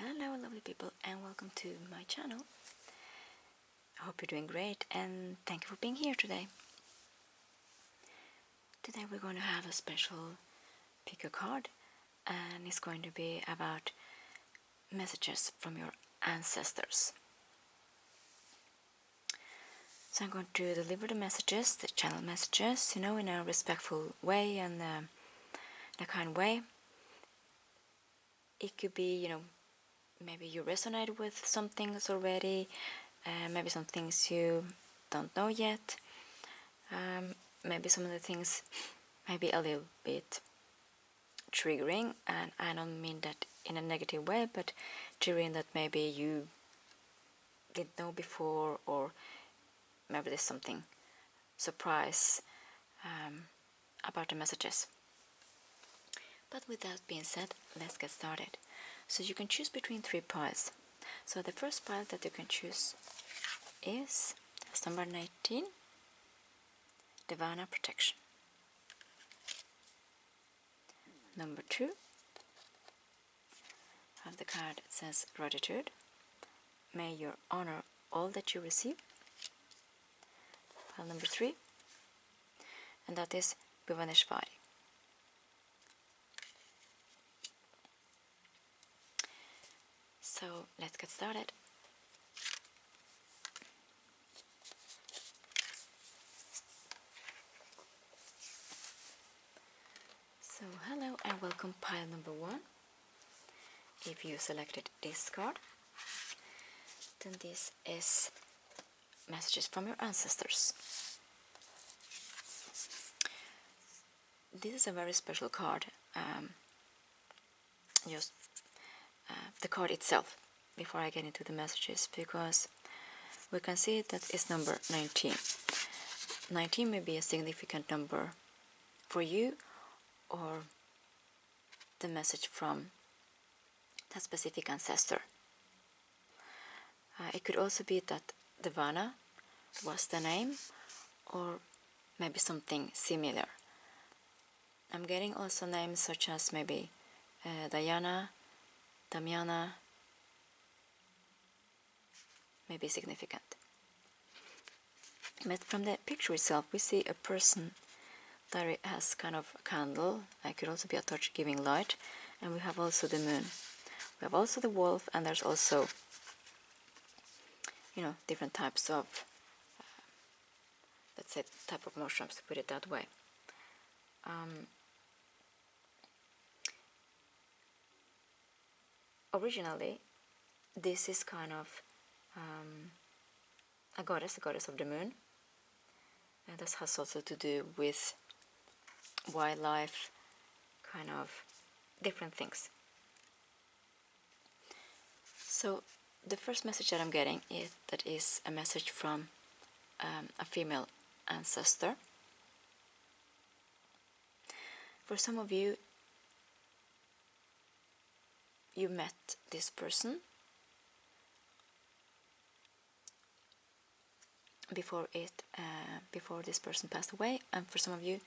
Hello lovely people and welcome to my channel. I hope you're doing great and thank you for being here today. Today we're going to have a special pick a card and it's going to be about messages from your ancestors. So I'm going to deliver the messages, the channel messages, in a respectful way and in a kind way. It could be, maybe you resonate with some things already, maybe some things you don't know yet. Maybe some of the things may be a little bit triggering, and I don't mean that in a negative way, but triggering that maybe you didn't know before, or maybe there's something surprise about the messages. But with that being said, let's get started. So you can choose between 3 piles. So the first pile that you can choose is number 19, Devana Protection. Number 2, I have the card that says Gratitude. May you honor all that you receive. Pile number 3, and that is Bhuvaneshvari. So let's get started. So hello and welcome pile number 1. If you selected this card, then this is messages from your ancestors. This is a very special card. The card itself, before I get into the messages, because we can see that it's number 19. 19 may be a significant number for you, or the message from that specific ancestor. It could also be that Devana was the name, or maybe something similar. I'm getting also names such as maybe Diana, Damiana, may be significant. But from the picture itself, we see a person that has kind of a candle. It could also be a torch giving light, and we have also the moon. We have also the wolf, and there's also, different types of, let's say, type of mushrooms, to put it that way. Originally, this is kind of a goddess of the moon, and this has also to do with wildlife, kind of different things. So the first message that I'm getting is a message from a female ancestor. For some of you, you met this person before this person passed away, and for some of you,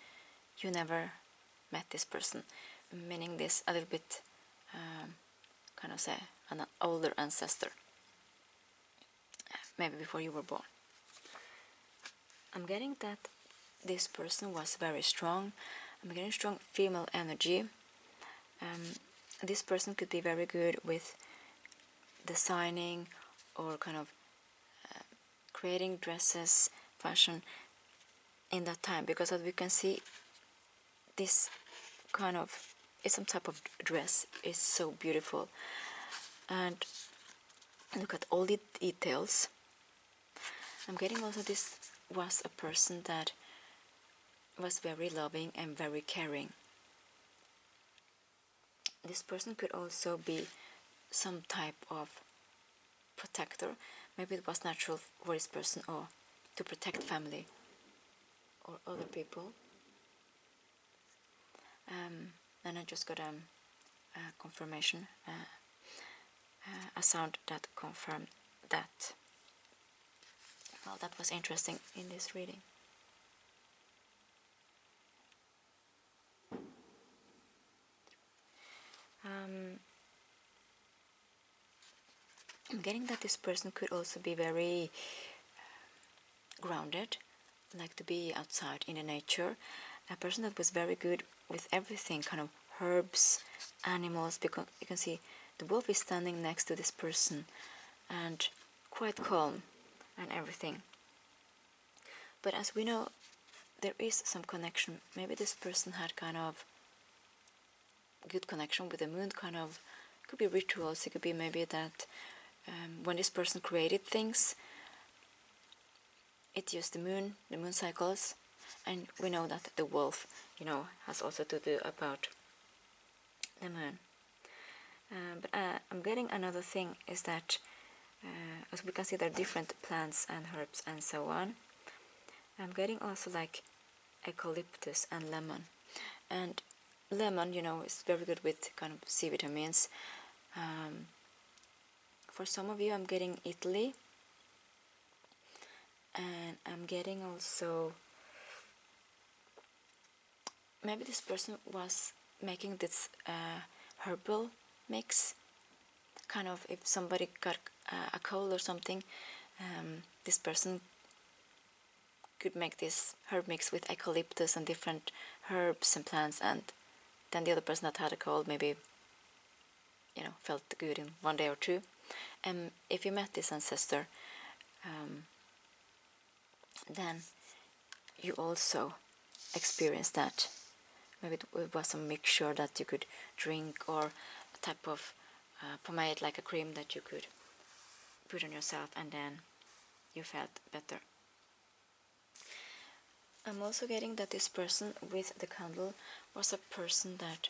you never met this person, meaning this a little bit, kind of say, an older ancestor, maybe before you were born. I'm getting that this person was very strong. I'm getting strong female energy. This person could be very good with designing or kind of creating dresses, fashion in that time, because as we can see, this kind of is some type of dress. It's so beautiful, and look at all the details. I'm getting also this was a person that was very loving and very caring. This person could also be some type of protector. Maybe it was natural for this person or to protect family or other people. And I just got a confirmation, a sound that confirmed that. Well, that was interesting in this reading. I'm getting that this person could also be very grounded, like to be outside in the nature. A person that was very good with everything, kind of herbs, animals, because you can see the wolf is standing next to this person and quite calm and everything. But as we know, there is some connection. Maybe this person had kind of good connection with the moon, kind of, could be rituals, it could be maybe that when this person created things, it used the moon cycles, and we know that the wolf, has also to do about the moon. But I'm getting another thing is that, as we can see, there are different plants and herbs and so on. I'm getting also like eucalyptus and lemon. And lemon, is very good with kind of C vitamins. For some of you, I'm getting Italy. And I'm getting also, maybe this person was making this herbal mix. Kind of, if somebody got a cold or something, this person could make this herb mix with eucalyptus and different herbs and plants, and then the other person that had a cold maybe, felt good in 1 day or 2. And if you met this ancestor, then you also experienced that. Maybe it was a mixture that you could drink, or a type of pomade, like a cream that you could put on yourself, and then you felt better. I'm also getting that this person with the candle was a person that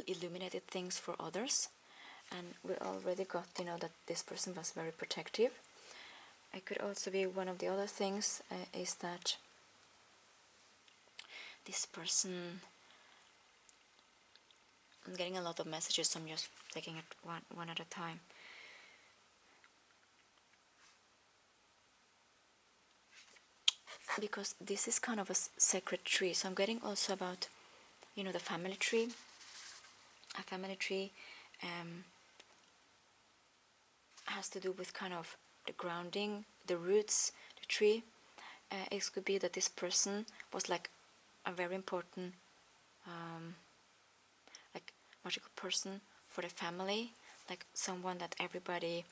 illuminated things for others, and we already got that this person was very protective. It could also be one of the other things is that this person, I'm getting a lot of messages, so I'm just taking it one at a time. Because this is kind of a sacred tree, so I'm getting also about, the family tree. A family tree has to do with kind of the grounding, the roots, the tree. It could be that this person was like a very important, like magical person for the family, like someone that everybody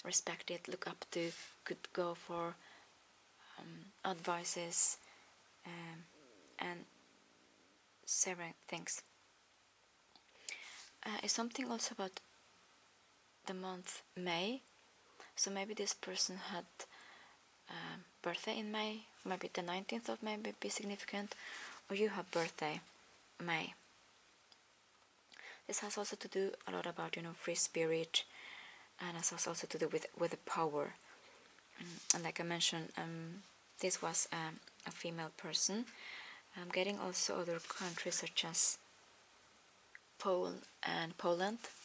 respected, look up to, could go for advices and several things. It's something also about the month May. So maybe this person had birthday in May, maybe the 19th of May may be significant, or you have birthday May. This has also to do a lot about free spirit, and it has also to do with the power. And like I mentioned, this was a female person. I'm getting also other countries such as Poland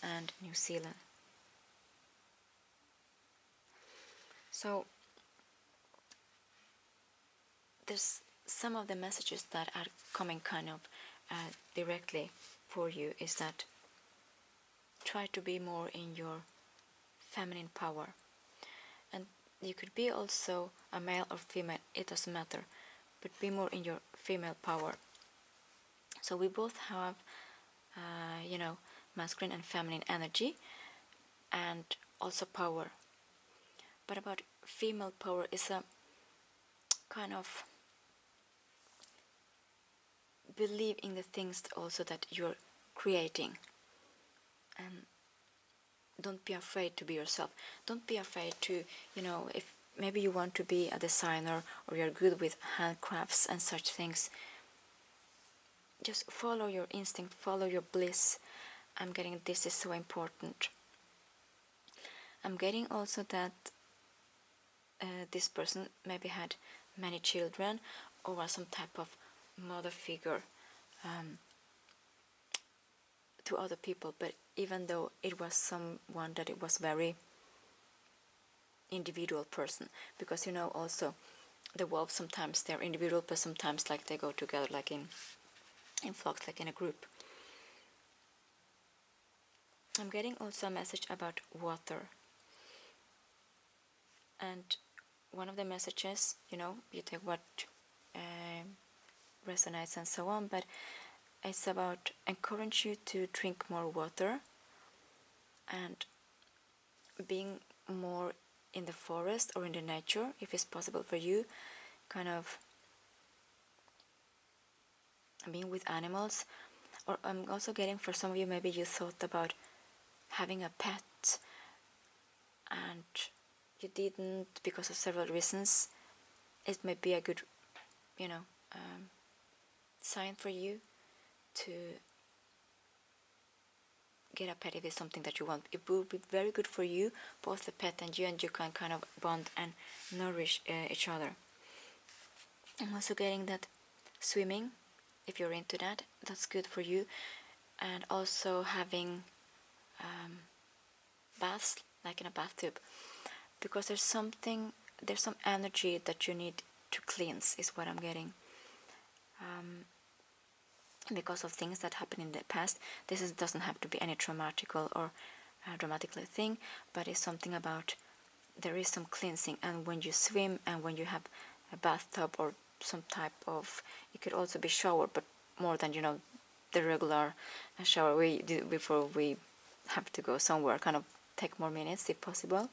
and New Zealand. So there's some of the messages that are coming kind of directly for you is that try to be more in your feminine power. And you could be also a male or female, it doesn't matter, but be more in your female power. So we both have masculine and feminine energy, and also power. But about female power is a kind of believe in the things also that you're creating, and don't be afraid to be yourself. Don't be afraid to, if maybe you want to be a designer or you're good with handcrafts and such things, just follow your instinct, follow your bliss. I'm getting this is so important. I'm getting also that this person maybe had many children or was some type of mother figure to other people, but even though it was someone that it was very individual person, because also the wolves, sometimes they're individual, but sometimes like they go together, like in flocks, like in a group. I'm getting also a message about water. And one of the messages, you take what resonates and so on, but it's about encourage you to drink more water and being more in the forest or in the nature, if it's possible for you, kind of being with animals. Or I'm also getting, for some of you, maybe you thought about having a pet and you didn't because of several reasons. It may be a good, sign for you to get a pet if it's something that you want. It will be very good for you, both the pet and you can kind of bond and nourish each other. I'm also getting that swimming, if you're into that, that's good for you. And also having baths, like in a bathtub, because there's some energy that you need to cleanse, is what I'm getting. Because of things that happened in the past. This doesn't have to be any traumatical or dramatically thing, but it's something about there is some cleansing. And when you swim and when you have a bathtub or some type of, it could also be shower, but more than the regular shower we do before we have to go somewhere, kind of take more minutes if possible.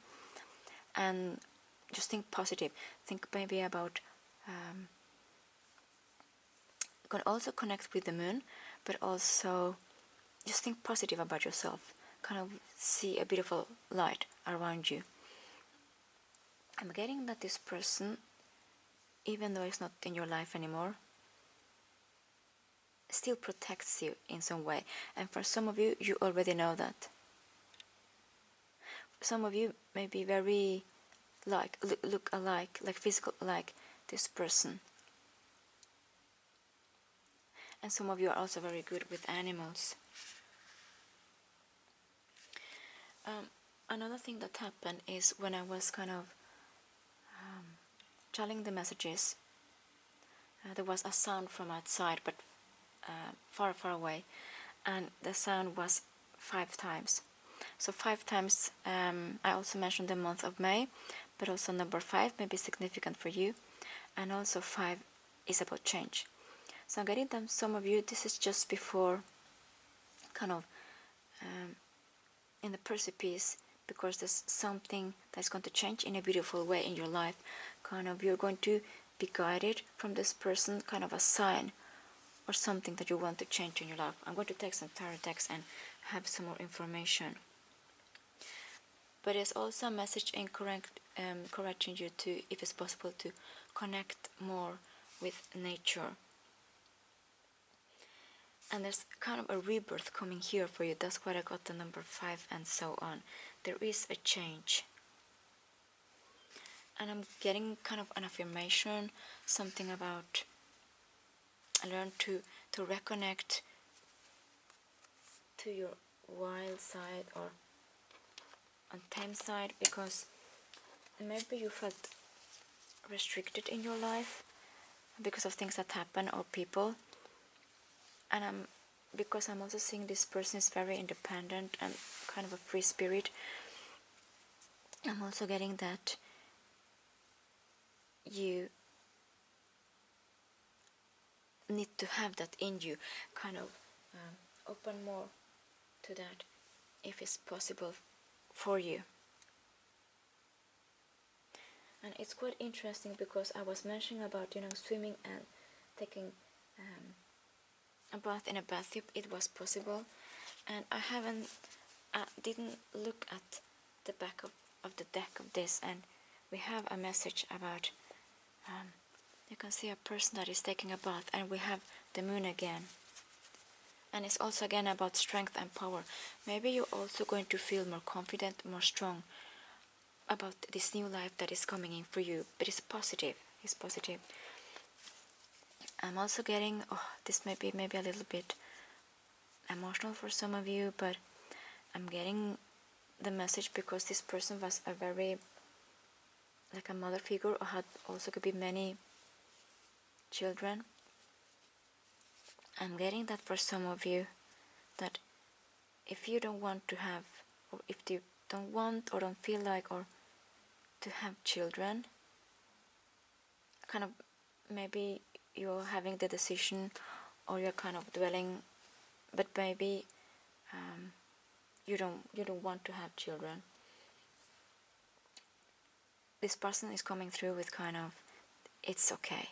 And just think positive. Think maybe about you can also connect with the moon, but also just think positive about yourself. Kind of see a beautiful light around you. I'm getting that this person, even though it's not in your life anymore, still protects you in some way. And for some of you, you already know that. Some of you may be very look alike, like physical alike this person. And some of you are also very good with animals. Another thing that happened is when I was kind of telling the messages, there was a sound from outside, but far, far away, and the sound was 5 times. So 5 times, I also mentioned the month of May, but also number 5 may be significant for you, and also 5 is about change. So I'm getting them, some of you, this is just before kind of in the precipice, because there's something that's going to change in a beautiful way in your life. Kind of you're going to be guided from this person, kind of a sign or something that you want to change in your life. I'm going to take some tarot decks and have some more information. But it's also a message encouraging you to, if it's possible, to connect more with nature. And there's kind of a rebirth coming here for you. That's why I got the number 5 and so on. There is a change. And I'm getting kind of an affirmation, something about learn to reconnect to your wild side or untamed side, because maybe you felt restricted in your life because of things that happen or people. And because I'm also seeing this person is very independent and kind of a free spirit, I'm also getting that you need to have that in you, kind of open more to that if it's possible for you. And it's quite interesting because I was mentioning about swimming and taking a bath in a bathtub. It was possible, and I didn't look at the back of the deck of this, and we have a message about you can see a person that is taking a bath, and we have the moon again, and it's also again about strength and power. Maybe you're also going to feel more confident, more strong about this new life that is coming in for you, but it's positive. I'm also getting, this may be maybe a little bit emotional for some of you, but I'm getting the message because this person was a very, like a mother figure, or had also could be many children. I'm getting that for some of you, that if you don't want to have, or if you don't want or don't feel like or to have children, kind of maybe you're having the decision, or you're kind of dwelling, but maybe you don't want to have children. This person is coming through with kind of, it's okay.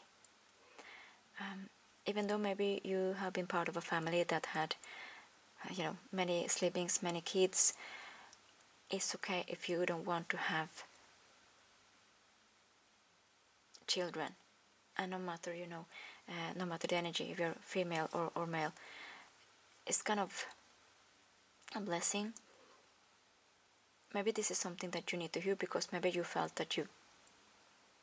Even though maybe you have been part of a family that had, many siblings, many kids, it's okay if you don't want to have children. And no matter, no matter the energy, if you're female or male, it's kind of a blessing. Maybe this is something that you need to hear, because maybe you felt that you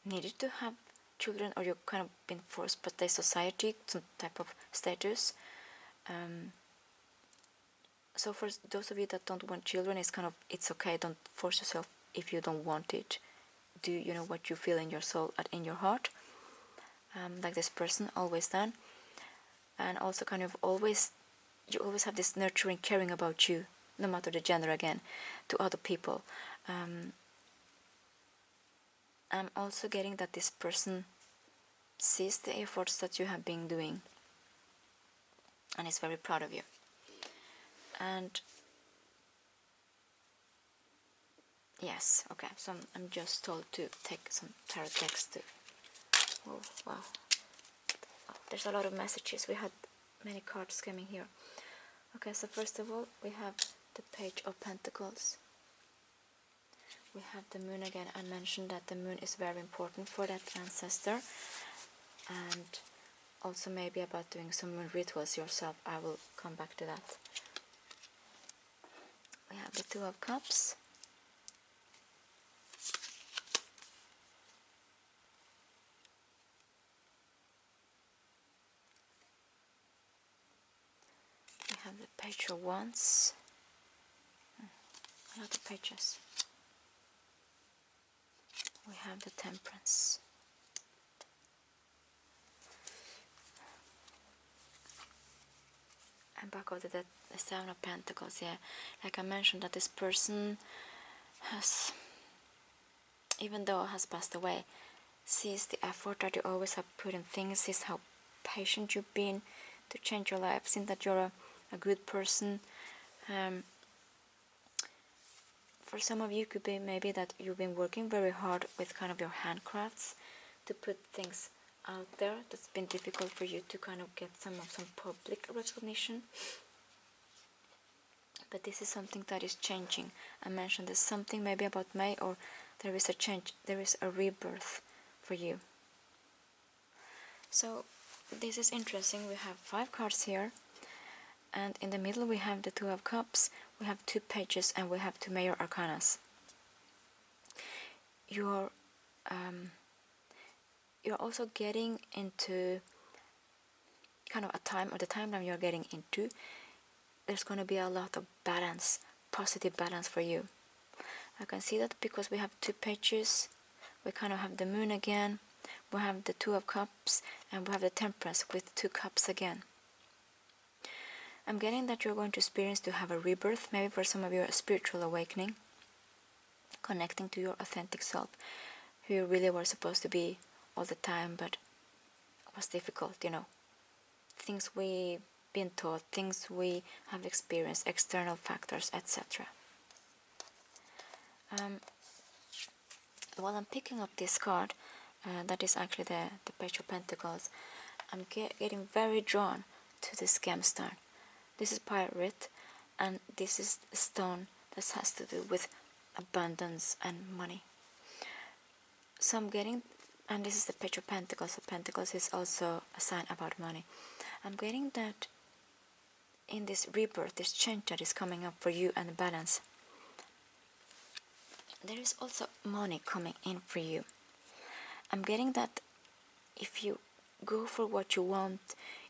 needed to have children, or you've kind of been forced by the society, some type of status. So for those of you that don't want children, it's okay. Don't force yourself if you don't want it. Do what you feel in your soul and in your heart, like this person always done. And also kind of you always have this nurturing, caring about you, no matter the gender again, to other people. I'm also getting that this person sees the efforts that you have been doing and is very proud of you. And yes, okay, so I'm just told to take some tarot text to, oh wow, there's a lot of messages. We had many cards coming here. Okay, so first of all we have the Page of Pentacles. We have the moon again. I mentioned that the moon is very important for that ancestor, and also maybe about doing some moon rituals yourself. I will come back to that. We have the Two of Cups. We have the Page of Wands. A lot of pages. We have the Temperance. And back over the Seven of Pentacles. Yeah, like I mentioned, that this person has, even though has passed away, sees the effort that you always have put in things, sees how patient you've been to change your life, seeing that you're a good person. For some of you, it could be maybe that you've been working very hard with kind of your handcrafts to put things out there. That's been difficult for you to kind of get some public recognition. But this is something that is changing. I mentioned there's something maybe about May, or there is a change, there is a rebirth for you. So this is interesting. We have 5 cards here, and in the middle we have the Two of Cups, we have 2 pages, and we have 2 major arcanas. You're also getting into kind of a time, or the timeline you're getting into, there's going to be a lot of balance, positive balance for you. I can see that because we have 2 pages, we kind of have the moon again, we have the Two of Cups, and we have the Temperance with 2 cups again. I'm getting that you're going to experience to have a rebirth, maybe for some of you a spiritual awakening, connecting to your authentic self, who you really were supposed to be all the time, but it was difficult, things we've been taught, things we have experienced, external factors, etc. While I'm picking up this card, that is actually the Page of Pentacles, I'm getting very drawn to this gemstone. This is pyrite, and this is a stone that has to do with abundance and money. So I'm getting, and this is the Page of Pentacles. So Pentacles is also a sign about money. I'm getting that in this rebirth, this change that is coming up for you and the balance, there is also money coming in for you. I'm getting that if you go for what you want,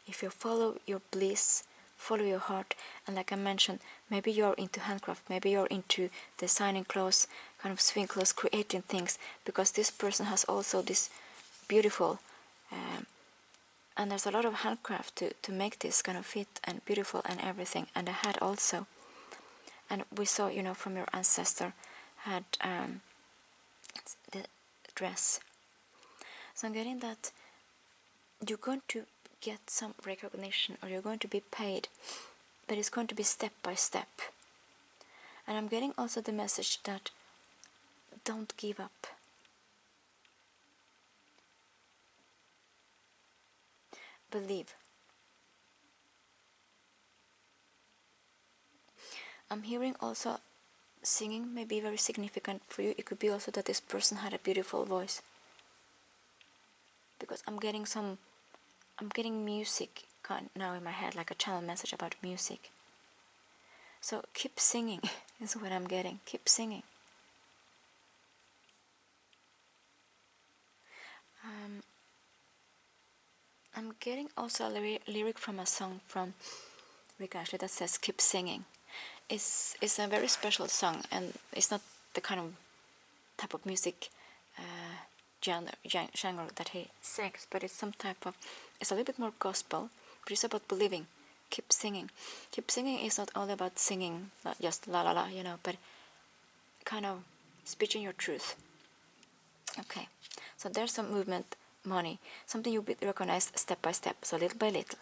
if you follow your bliss, follow your heart, and like I mentioned, maybe you're into handcraft, maybe you're into designing clothes, kind of sewing clothes, creating things, because this person has also this beautiful, and there's a lot of handcraft to make this kind of fit and beautiful and everything. And I had also And we saw, you know, from your ancestor had the dress. So I'm getting that you're going to get some recognition, or you're going to be paid, but it's going to be step by step. And I'm getting also the message that don't give up. Believe. I'm hearing also singing may be very significant for you. It could be also that this person had a beautiful voice. Because I'm getting music kind now in my head, like a channel message about music. So keep singing is what I'm getting. Keep singing. I'm getting also a lyric from a song from Rick Ashley that says keep singing. It's a very special song, and it's not the kind of type of music genre that he sings, but it's some type of, it's a little bit more gospel, but it's about believing. Keep singing. Keep singing is not all about singing, not just la la la, you know, but kind of speaking your truth. Okay, so there's some movement, money, something you'll be recognized step by step, so little by little.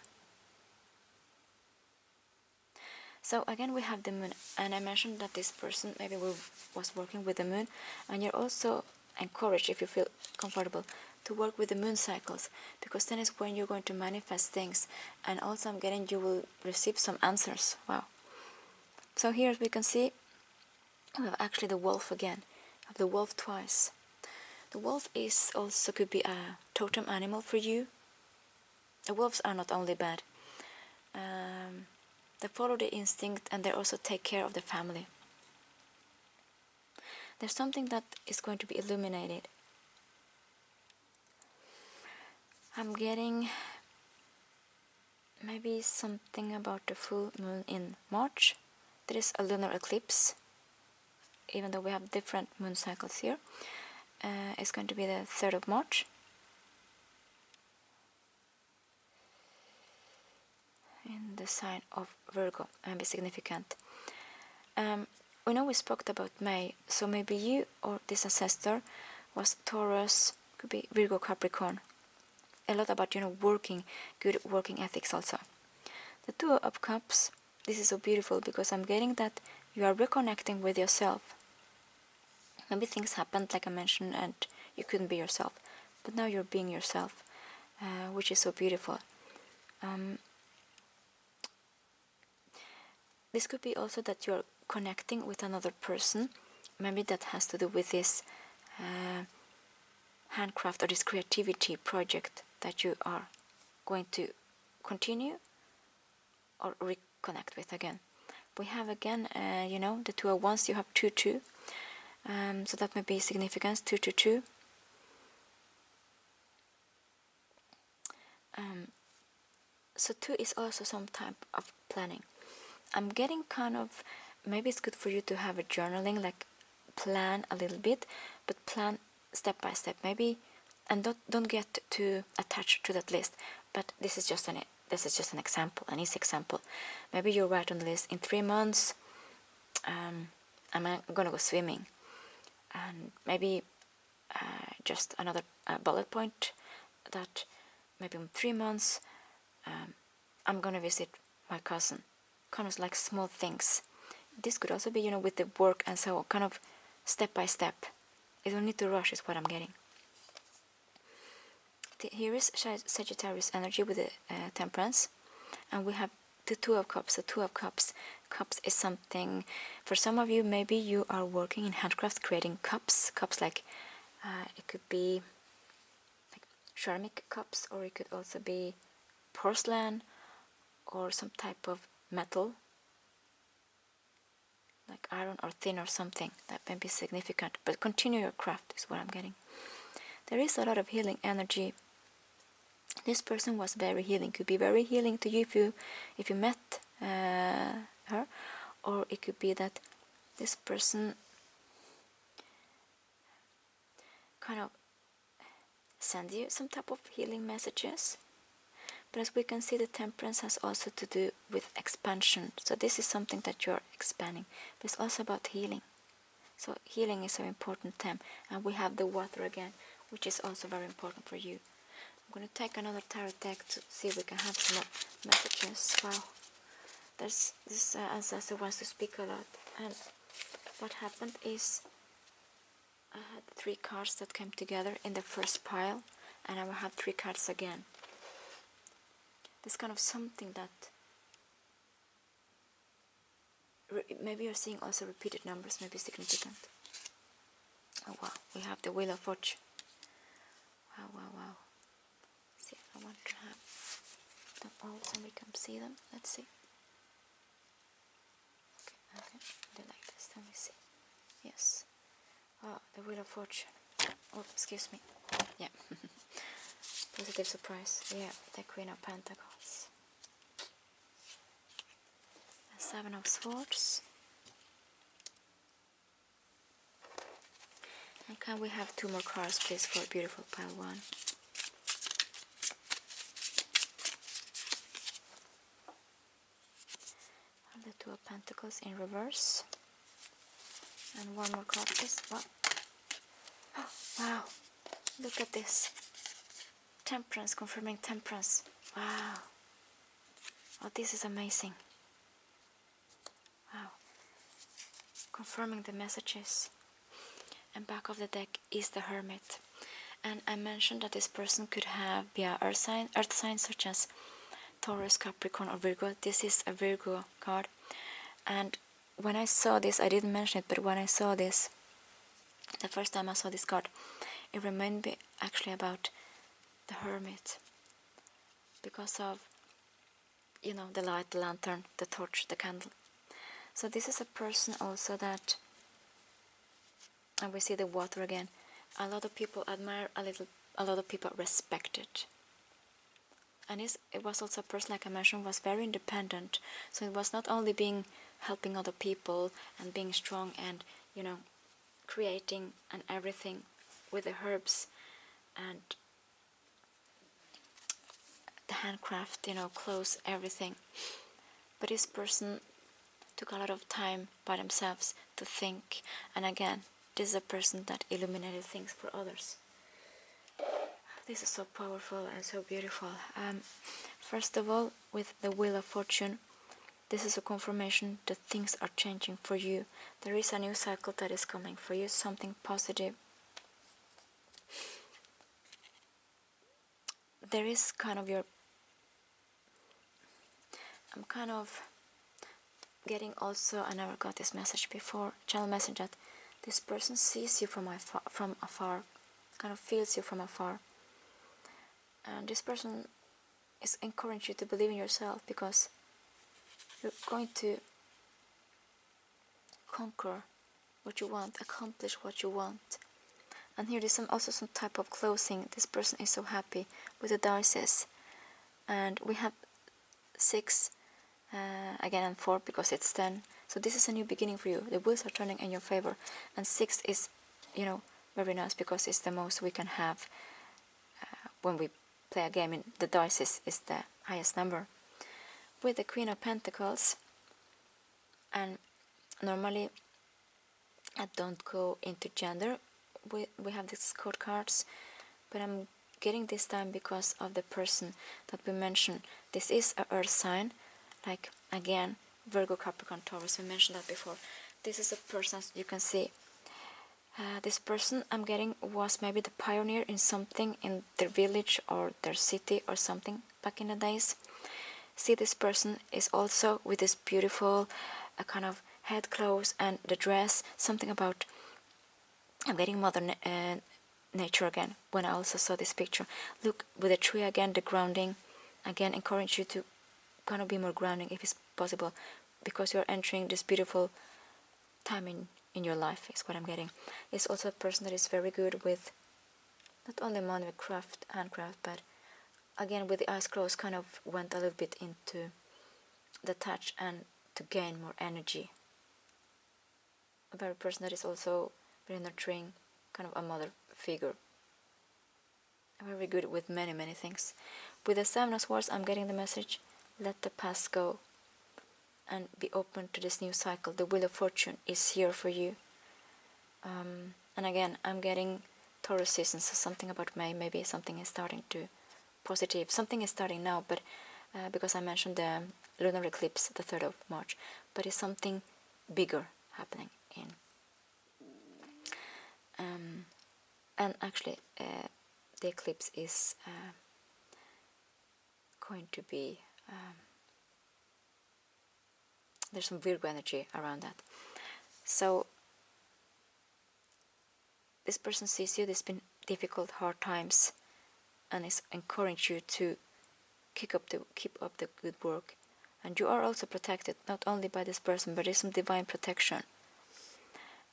So again we have the moon, and I mentioned that this person maybe was working with the moon, and you're also encouraged, if you feel comfortable, to work with the moon cycles, because then is when you're going to manifest things. And also I'm getting you will receive some answers. Wow. So here as we can see, we have actually the wolf again. We have the wolf twice. The wolf is also could be a totem animal for you. The wolves are not only bad. They follow the instinct, and they also take care of the family. There's something that is going to be illuminated. I'm getting maybe something about the full moon in March. There is a lunar eclipse, even though we have different moon cycles here. It's going to be the 3rd of March. In the sign of Virgo, and be significant. We know we spoke about May, so maybe you or this ancestor was Taurus, could be Virgo, Capricorn. A lot about, you know, working, good working ethics also. The Two of Cups, this is so beautiful because I'm getting that you are reconnecting with yourself. Maybe things happened, like I mentioned, and you couldn't be yourself, but now you're being yourself, which is so beautiful. This could be also that you're connecting with another person. Maybe that has to do with this handcraft or this creativity project that you are going to continue or reconnect with again. We have again, you know, the 2 of Wands, you have 2-2. So that may be significance, 2-2. So 2 is also some type of planning. I'm getting kind of, maybe it's good for you to have a journaling, like plan a little bit, but plan step by step, maybe, and don't get too attached to that list. But this is just an example, an easy example. Maybe you write on the list, in 3 months, I'm gonna go swimming, and maybe just another bullet point that maybe in 3 months I'm gonna visit my cousin. Kind of like small things. This could also be, you know, with the work and so on, kind of step by step. You don't need to rush, is what I'm getting. Here is Sagittarius energy with the Temperance, and we have the 2 of Cups. The 2 of Cups. Cups is something, for some of you, maybe you are working in handcraft, creating cups. Cups like, it could be like ceramic cups, or it could also be porcelain, or some type of metal, like iron or thin or something. That may be significant, but continue your craft is what I'm getting. There is a lot of healing energy. This person was very healing, could be very healing to you if you met her, or it could be that this person kind of send you some type of healing messages. But as we can see, the temperance has also to do with expansion. So this is something that you're expanding, but it's also about healing. So healing is an important theme. And we have the water again, which is also very important for you. I'm going to take another tarot deck to see if we can have some more messages. Wow. There's this ancestor wants to speak a lot. And what happened is I had 3 cards that came together in the first pile, and I will have 3 cards again. There's kind of something that maybe you're seeing also repeated numbers, maybe significant. Oh wow, we have the Wheel of Fortune. Wow, wow, wow. See, I want to have them all so we can see them. Let's see. Okay, they like this. Let me see. Yes. Oh, the Wheel of Fortune. Oh, excuse me. Yeah. Positive surprise. Yeah, the Queen of Pentacles. The 7 of Swords. And can we have 2 more cards, please, for beautiful pile 1? And the 2 of Pentacles in reverse. And 1 more card, please. Wow. Oh, wow. Look at this. Temperance, confirming temperance. Wow. Oh, this is amazing. Wow. Confirming the messages. And back of the deck is the Hermit. And I mentioned that this person could be an earth sign such as Taurus, Capricorn or Virgo. This is a Virgo card. And when I saw this, I didn't mention it, but when I saw this, the first time I saw this card, it reminded me actually about the Hermit. Because of, you know, the light, the lantern, the torch, the candle. So this is a person also that, and we see the water again, a lot of people admire, a lot of people respect it. And it was also a person, like I mentioned, was very independent. So it was not only helping other people and being strong and, you know, creating and everything with the herbs and the handcraft, you know, clothes, everything. But this person took a lot of time by themselves to think. And again, this is a person that illuminated things for others. This is so powerful and so beautiful. First of all, with the Wheel of Fortune, this is a confirmation that things are changing for you. There is a new cycle that is coming for you, something positive. There is kind of I'm kind of getting also, I never got this message before, channel message that this person sees you from afar, kind of feels you from afar. And this person is encouraging you to believe in yourself because you're going to conquer what you want, accomplish what you want. And here is also some type of closing. This person is so happy with the dices. And we have 6 again and 4 because it's 10. So this is a new beginning for you. The wheels are turning in your favor. And 6 is, you know, very nice because it's the most we can have when we play a game. The dice is the highest number. With the Queen of Pentacles, and normally I don't go into gender. We have these code cards, but I'm getting this time because of the person that we mentioned. This is a earth sign, like again Virgo, Capricorn, Taurus. We mentioned that before. This is a person you can see. This person I'm getting was maybe the pioneer in something in their village or their city or something back in the days. See, this person is also with this beautiful kind of head clothes and the dress, something about, I'm getting Mother Nature again when I also saw this picture. Look, with the tree again, the grounding, again encourage you to kind of be more grounding if it's possible, because you're entering this beautiful time in your life is what I'm getting. It's also a person that is very good with not only manual craft, handcraft, but again with the eyes closed kind of went a little bit into the touch and to gain more energy. A very person that is also very nurturing, kind of a mother figure. Very good with many things. with the Seven of Swords, I'm getting the message, let the past go and be open to this new cycle. The Wheel of Fortune is here for you. And again, I'm getting Taurus season, so something about May, maybe something is starting to positive. Something is starting now, but because I mentioned the lunar eclipse, the 3rd of March, but it's something bigger happening in. And actually, the eclipse is going to be, there's some Virgo energy around that. So this person sees you, there's been difficult, hard times, and is encouraging you to keep up the good work. And you are also protected, not only by this person, but there's some divine protection.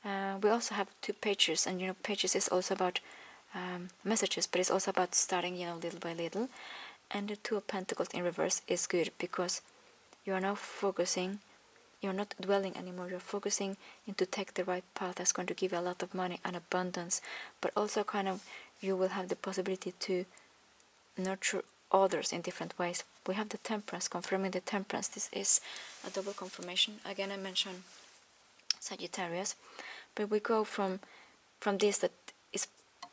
We also have 2 pages, and pages is also about messages, but it's also about starting, little by little. And the 2 of Pentacles in reverse is good, because you are now focusing, you're not dwelling anymore, you're focusing into take the right path that's going to give you a lot of money and abundance, but also kind of you will have the possibility to nurture others in different ways. We have the Temperance, confirming the Temperance. This is a double confirmation. Again, I mentioned Sagittarius, but we go from this that is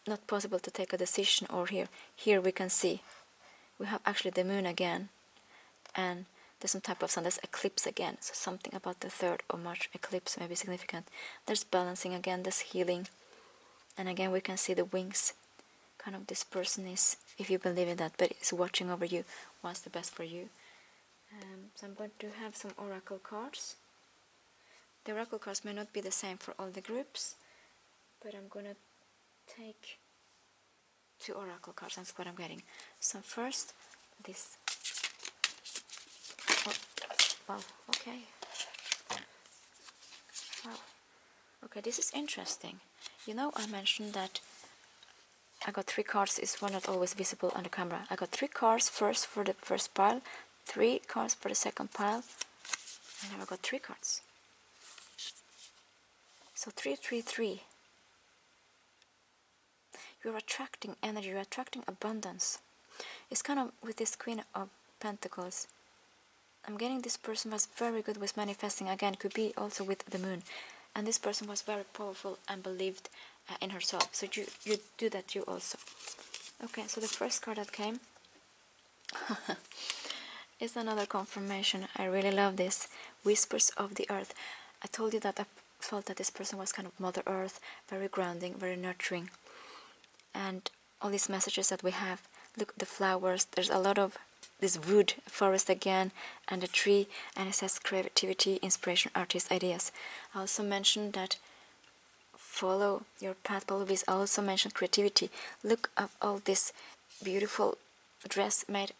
not possible to take a decision, or here we can see we have actually the moon again, and there's some type of sun. There's eclipse again, so something about the 3rd of March eclipse may be significant. There's balancing again, there's healing, and again we can see the wings. Kind of this person is, if you believe in that, but is watching over you, wants the best for you. So I'm going to have some oracle cards. The oracle cards may not be the same for all the groups, but I'm going to take 2 oracle cards. That's what I'm getting. So first, this. Oh, wow, okay. Wow. Okay, this is interesting. I mentioned that I got 3 cards. It's one not always visible on the camera. I got 3 cards first for the first pile, 3 cards for the second pile, and now I got 3 cards. So 3, 3, 3. You're attracting energy, you're attracting abundance. It's kind of with this Queen of Pentacles. I'm getting this person was very good with manifesting. Again, could be also with the moon. And this person was very powerful and believed in herself. So you do that you also. Okay, so the first card that came is another confirmation. I really love this. Whispers of the Earth. I told you that I felt that this person was kind of Mother Earth, very grounding, very nurturing. And all these messages that we have, look, the flowers, there's a lot of this wood, forest again, and a tree, and it says creativity, inspiration, artist, ideas. I also mentioned that follow your path, probably I also mentioned creativity. Look at all this beautiful dress made,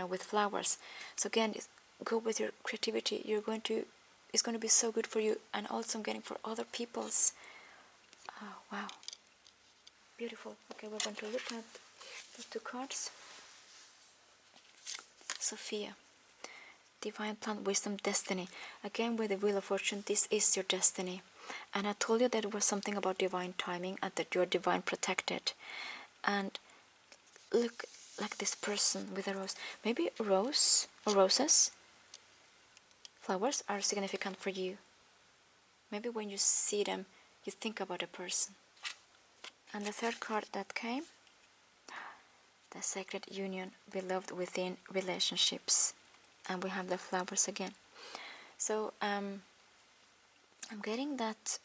with flowers. So again, go with your creativity. It's going to be so good for you, and also I'm getting for other people's. Oh, wow. Beautiful. Okay, we're going to look at the 2 cards. Sophia. Divine plan, wisdom, destiny. Again, with the Wheel of Fortune, this is your destiny. And I told you that it was something about divine timing and that you're divine protected. And look like this person with a rose. Maybe a rose or roses. Flowers are significant for you. Maybe when you see them, you think about a person. And the 3rd card that came, the Sacred Union, beloved within relationships. And we have the flowers again. So I'm getting that.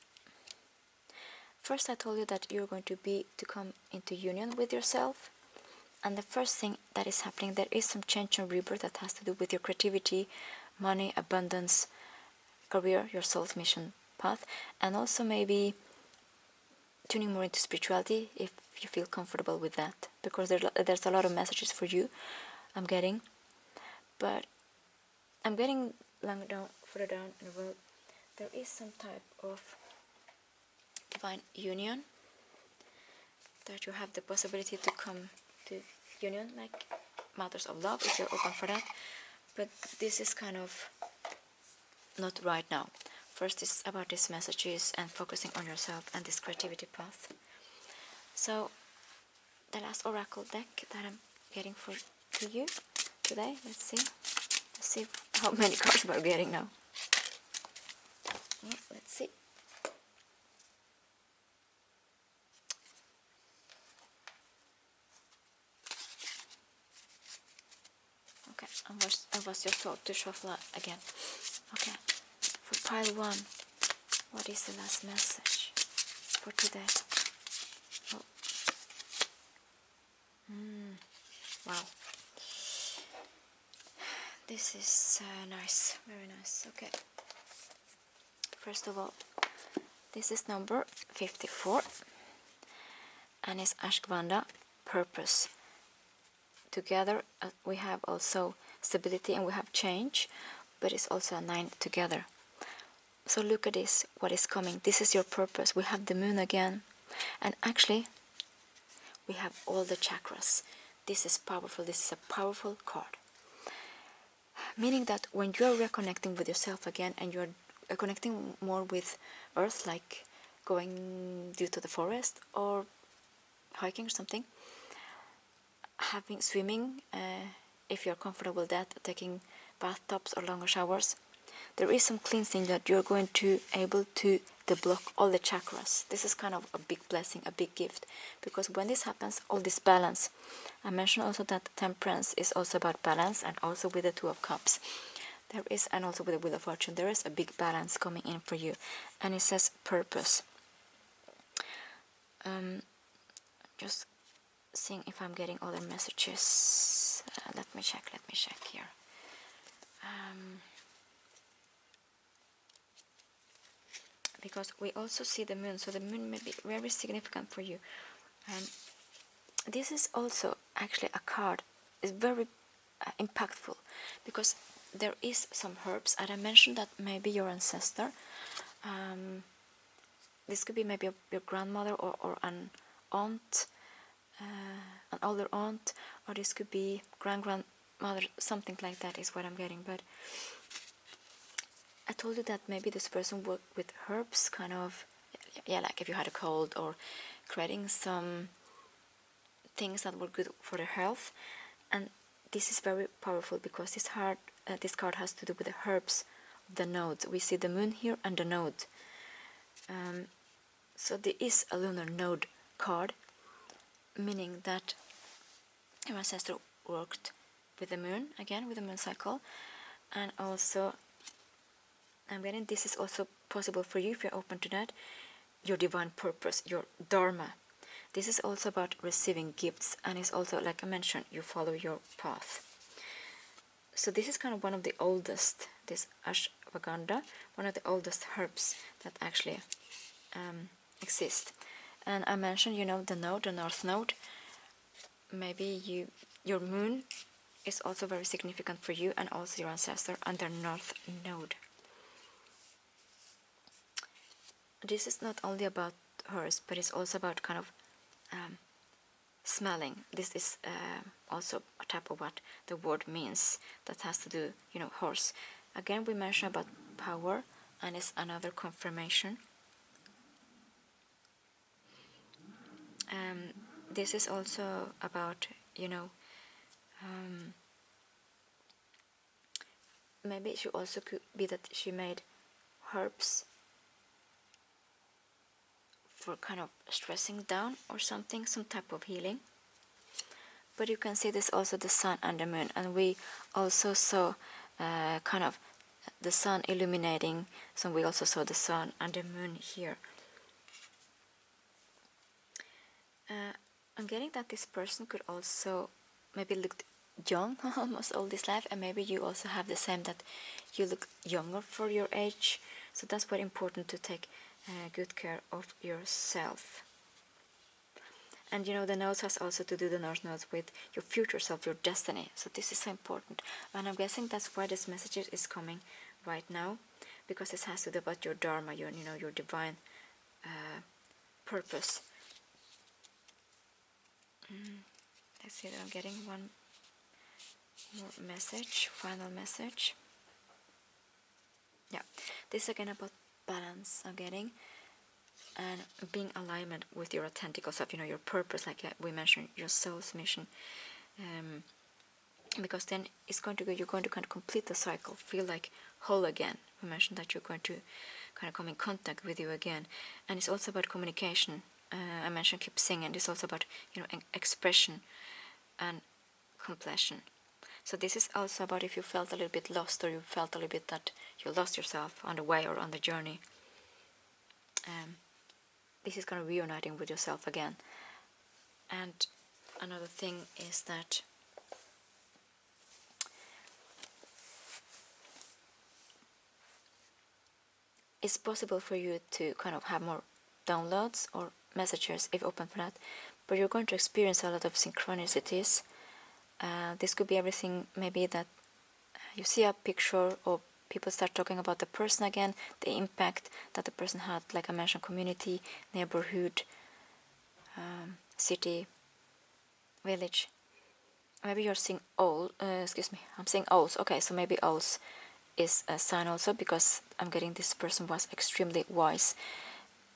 First I told you that you're going to come into union with yourself. And the first thing that is happening, there is some change and rebirth that has to do with your creativity, money, abundance, career, your soul's mission path, and also maybe tuning more into spirituality if you feel comfortable with that, because there's a lot of messages for you I'm getting. But I'm getting further down in the road, there is some type of divine union, that you have the possibility to come to union, like matters of love, if you're open for that. But this is kind of not right now. First is about these messages and focusing on yourself and this creativity path. So the last oracle deck that I'm getting for you today. Let's see how many cards we're getting now. Well, let's see. Okay, I was just told to shuffle again. Okay, for pile 1, what is the last message for today? Oh. Wow. This is nice, very nice. Okay. First of all, this is number 54, and it's Ashwagandha, purpose. Together we have also stability and we have change, but it's also a 9 together. So look at this, what is coming. This is your purpose. We have the moon again, and actually we have all the chakras. This is powerful. This is a powerful card. Meaning that when you're reconnecting with yourself again and you're connecting more with earth, like going due to the forest or hiking or something, having swimming, if you're comfortable with that, taking bathtubs or longer showers, there is some cleansing that you're going to able to deblock all the chakras. This is kind of a big blessing, a big gift, because when this happens, all this balance. I mentioned also that temperance is also about balance, and also with the 2 of Cups. There is, and also with the Wheel of Fortune, there is a big balance coming in for you. And it says purpose. Just seeing if I'm getting other messages. Let me check here. Because we also see the moon, so the moon may be very significant for you. This is also actually a card. It's very impactful, because there is some herbs, and I mentioned that maybe your ancestor, this could be maybe your grandmother or an aunt, an older aunt, or this could be grandmother, something like that is what I'm getting. But I told you that maybe this person worked with herbs, kind of, yeah, like if you had a cold, or creating some things that were good for the health. And this is very powerful, because this card has to do with the herbs, the nodes. We see the moon here and the node. So there is a lunar node card, meaning that your ancestor worked with the moon, again with the moon cycle. And also I'm getting this is also possible for you if you're open to that, your divine purpose, your dharma. This is also about receiving gifts, and it's also, like I mentioned, you follow your path. So this is kind of one of the oldest, this ashwagandha, one of the oldest herbs that actually exist. And I mentioned, the node, the north node. Maybe your moon is also very significant for you, and also your ancestor and their north node. This is not only about hers, but it's also about kind of smelling. This is also a type of what the word means, that has to do, horse. Again, we mentioned about power, and it's another confirmation. This is also about, maybe she also could be that she made herbs for kind of stressing down or something, some type of healing. But you can see this also the sun and the moon, and we also saw kind of the sun illuminating, so we also saw the sun and the moon here. I'm getting that this person could also maybe look young almost all this life, and maybe you also have the same, that you look younger for your age. So that's very important to take good care of yourself. And the nodes has also to do, the north nodes, with your future self, your destiny. So this is so important, and I'm guessing that's why this message is coming right now, because this has to do about your dharma, your divine purpose. Let's see, I'm getting one more message, final message. Yeah, this is again about balance. I'm getting, and being alignment with your authentic self, your purpose, like we mentioned, your soul's mission. because then it's going to go, you're going to kind of complete the cycle, feel like whole again. We mentioned that you're going to kind of come in contact with you again. And it's also about communication. I mentioned keep singing. It's also about, you know, expression and completion. So this is also about if you felt a little bit lost, or you felt a little bit that you lost yourself on the way or on the journey. This is kind of reuniting with yourself again. And another thing is that it's possible for you to kind of have more downloads or messages if open for that, but you're going to experience a lot of synchronicities. This could be everything, maybe that you see a picture or people start talking about the person again, the impact that the person had, like I mentioned, community, neighborhood, city, village. Maybe you're seeing owls, I'm saying owls. Okay, so maybe owls is a sign also, because I'm getting this person was extremely wise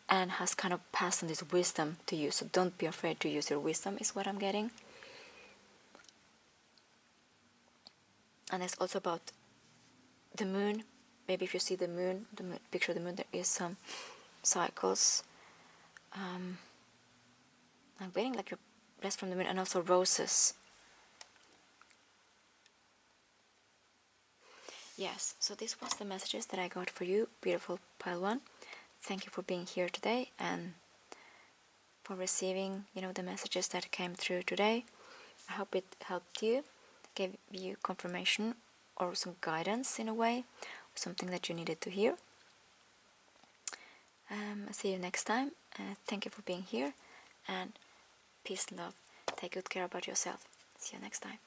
and has kind of passed on this wisdom to you. So don't be afraid to use your wisdom, is what I'm getting. And it's also about the moon. Maybe if you see the moon, picture of the moon, there is some cycles. I'm getting like you're blessed from the moon, and also roses. Yes, so this was the messages that I got for you, beautiful pile one. Thank you for being here today and for receiving, you know, the messages that came through today. I hope it helped you, gave you confirmation or some guidance in a way, or something that you needed to hear. I'll see you next time. Thank you for being here, and peace and love. Take good care about yourself. See you next time.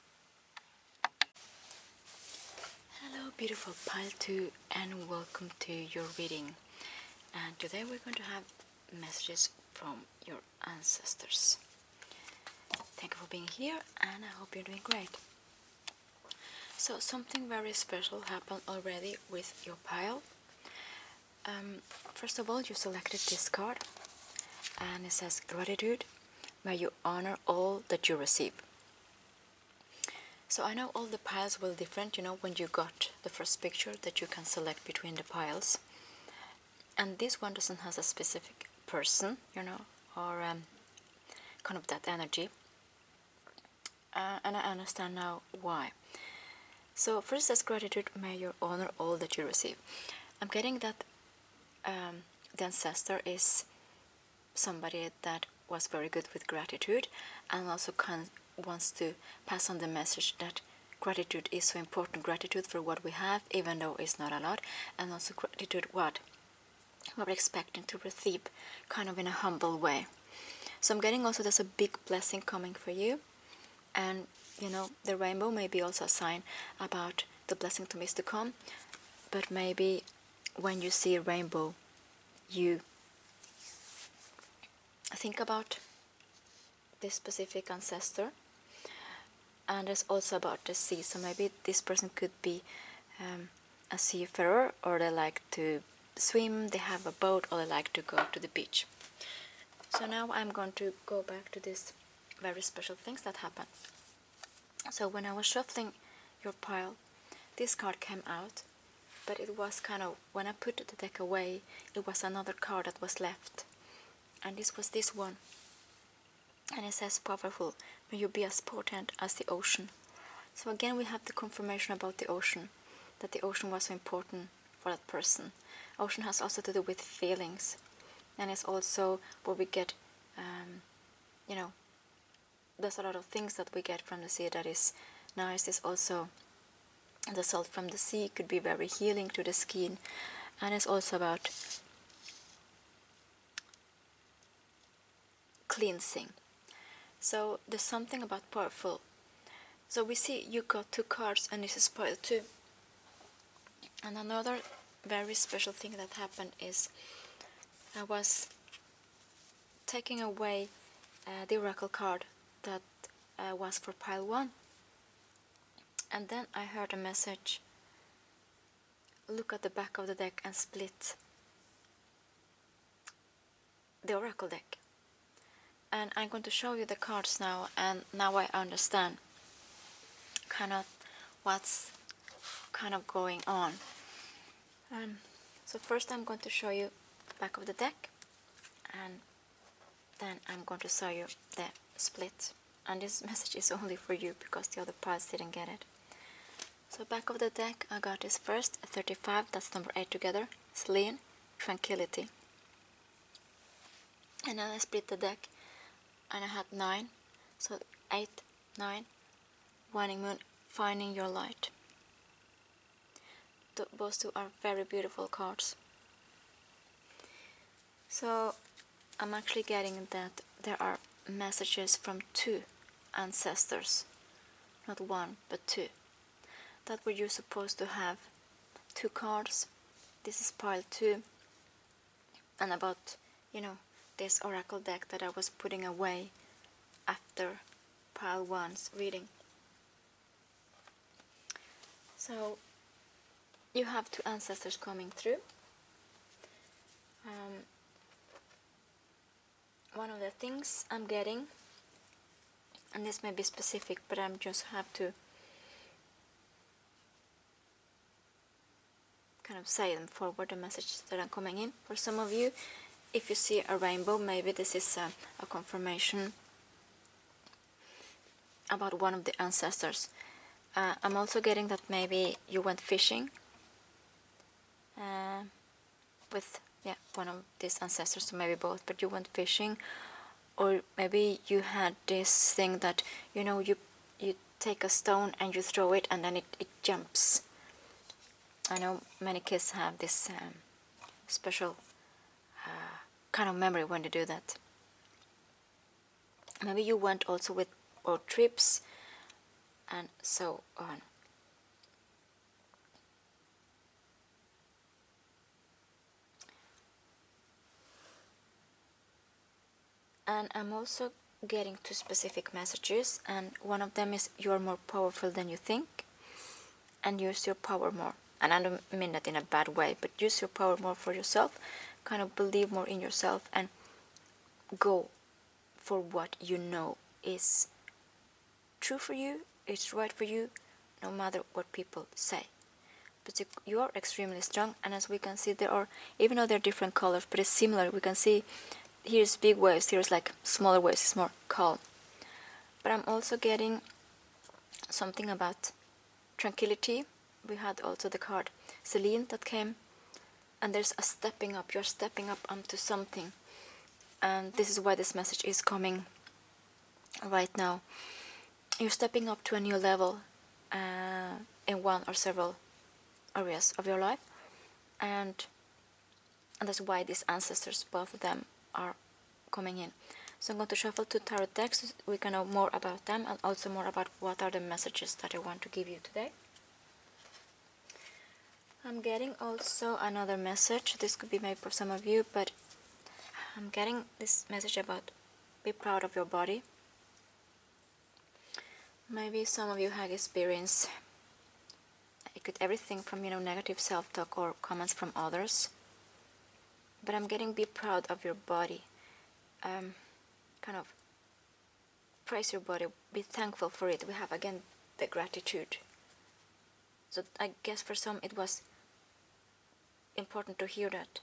Hello, beautiful pile 2, and welcome to your reading. And today we're going to have messages from your ancestors. Thank you for being here, and I hope you're doing great. So something very special happened already with your pile. First of all, you selected this card, and it says gratitude, where you honor all that you receive. So I know all the piles will different, you know, when you got the first picture that you can select between the piles. And this one doesn't have a specific person, you know, or kind of that energy. And I understand now why. So first says gratitude, may you honor all that you receive. I'm getting that the ancestor is somebody that was very good with gratitude, and also wants to pass on the message that gratitude is so important. Gratitude for what we have, even though it's not a lot, and also gratitude what we're expecting to receive, kind of in a humble way. So I'm getting also there's a big blessing coming for you, and you know, the rainbow may be also a sign about the blessing to come, but maybe when you see a rainbow, you think about this specific ancestor. And it's also about the sea, so maybe this person could be a seafarer, or they like to swim, they have a boat, or they like to go to the beach. So now I'm going to go back to this very special things that happen. So when I was shuffling your pile, this card came out, but it was kind of, when I put the deck away, it was another card that was left, and this was this one. And it says powerful, may you be as potent as the ocean. So again we have the confirmation about the ocean, that the ocean was so important for that person. Ocean has also to do with feelings, and it's also where we get, you know, there's a lot of things that we get from the sea that is nice. It's also the salt from the sea could be very healing to the skin, and it's also about cleansing. So there's something about powerful. So we see you got 2 cards, and this is pile 2. And another very special thing that happened is I was taking away the oracle card that was for pile 1, and then I heard a message: look at the back of the deck and split the oracle deck. And I'm going to show you the cards now, and now I understand kind of what's kind of going on. So first I'm going to show you the back of the deck, and then I'm going to show you the split. And this message is only for you because the other piles didn't get it. So back of the deck I got this first 35, that's number 8 together, Celine, Tranquility. And then I split the deck and I had 9, so 8, 9, Waning Moon, Finding Your Light. Those two are very beautiful cards. So I'm actually getting that there are messages from 2 ancestors, not 1 but 2. That where you're supposed to have 2 cards. This is pile 2, and about, this oracle deck that I was putting away after pile 1's reading. So you have 2 ancestors coming through. One of the things I'm getting, and this may be specific, but I just have to kind of say them forward, the messages that are coming in. For some of you, if you see a rainbow, maybe this is a confirmation about one of the ancestors. I'm also getting that maybe you went fishing with one of these ancestors, so maybe both, but you went fishing, or maybe you had this thing that you take a stone and you throw it and then it jumps. I know many kids have this special kind of memory when they do that. Maybe you went also with road trips and so on. And I'm also getting 2 specific messages, and one of them is you're more powerful than you think, and use your power more. And I don't mean that in a bad way, but use your power more for yourself, kind of believe more in yourself and go for what you know is true for you, it's right for you, no matter what people say. But you are extremely strong, and as we can see, there are, even though they're different colors, but it's similar. We can see here's big waves, here's like smaller waves, it's more calm. But I'm also getting something about tranquility. We had also the card Celine that came, and there's a stepping up. You're stepping up onto something, and this is why this message is coming right now. You're stepping up to a new level in one or several areas of your life, and that's why these ancestors, both of them, are coming in. So I'm going to shuffle 2 tarot decks so we can know more about them, and also more about what are the messages that I want to give you today. I'm getting also another message. This could be maybe for some of you, but I'm getting this message about be proud of your body. Maybe some of you have experienced everything from negative self-talk or comments from others. But I'm getting be proud of your body. Kind of praise your body, be thankful for it. We have again the gratitude. So I guess for some it was important to hear that.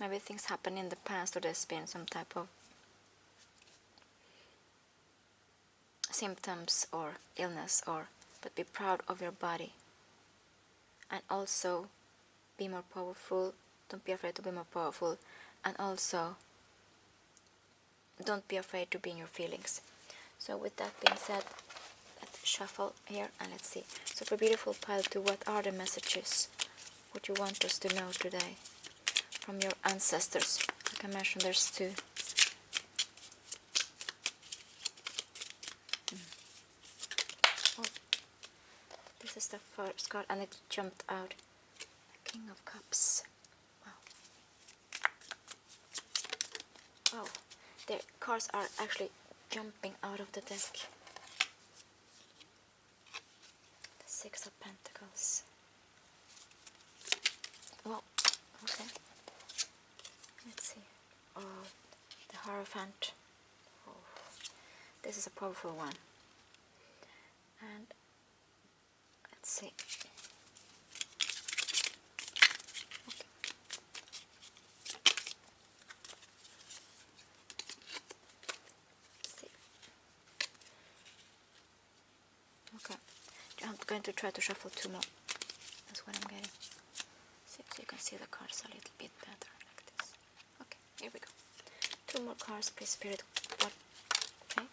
Maybe things happened in the past, or there's been some type of symptoms or illness, but be proud of your body. And also be more powerful. Don't be afraid to be more powerful. And also don't be afraid to be in your feelings. So with that being said, let's shuffle here and let's see. So for beautiful pile 2, what are the messages? What you want us to know today from your ancestors? Like I mentioned, there's 2. Oh, this is the first card, and it jumped out. The King of Cups. Wow. Wow. The cards are actually jumping out of the deck. The 6 of Pentacles. Well, okay. Let's see. Oh, the Hierophant. Oh, this is a powerful one. And going to try to shuffle 2 more. That's what I'm getting. So you can see the cards a little bit better like this. Okay, here we go. 2 more cards, please, Spirit. What? Okay.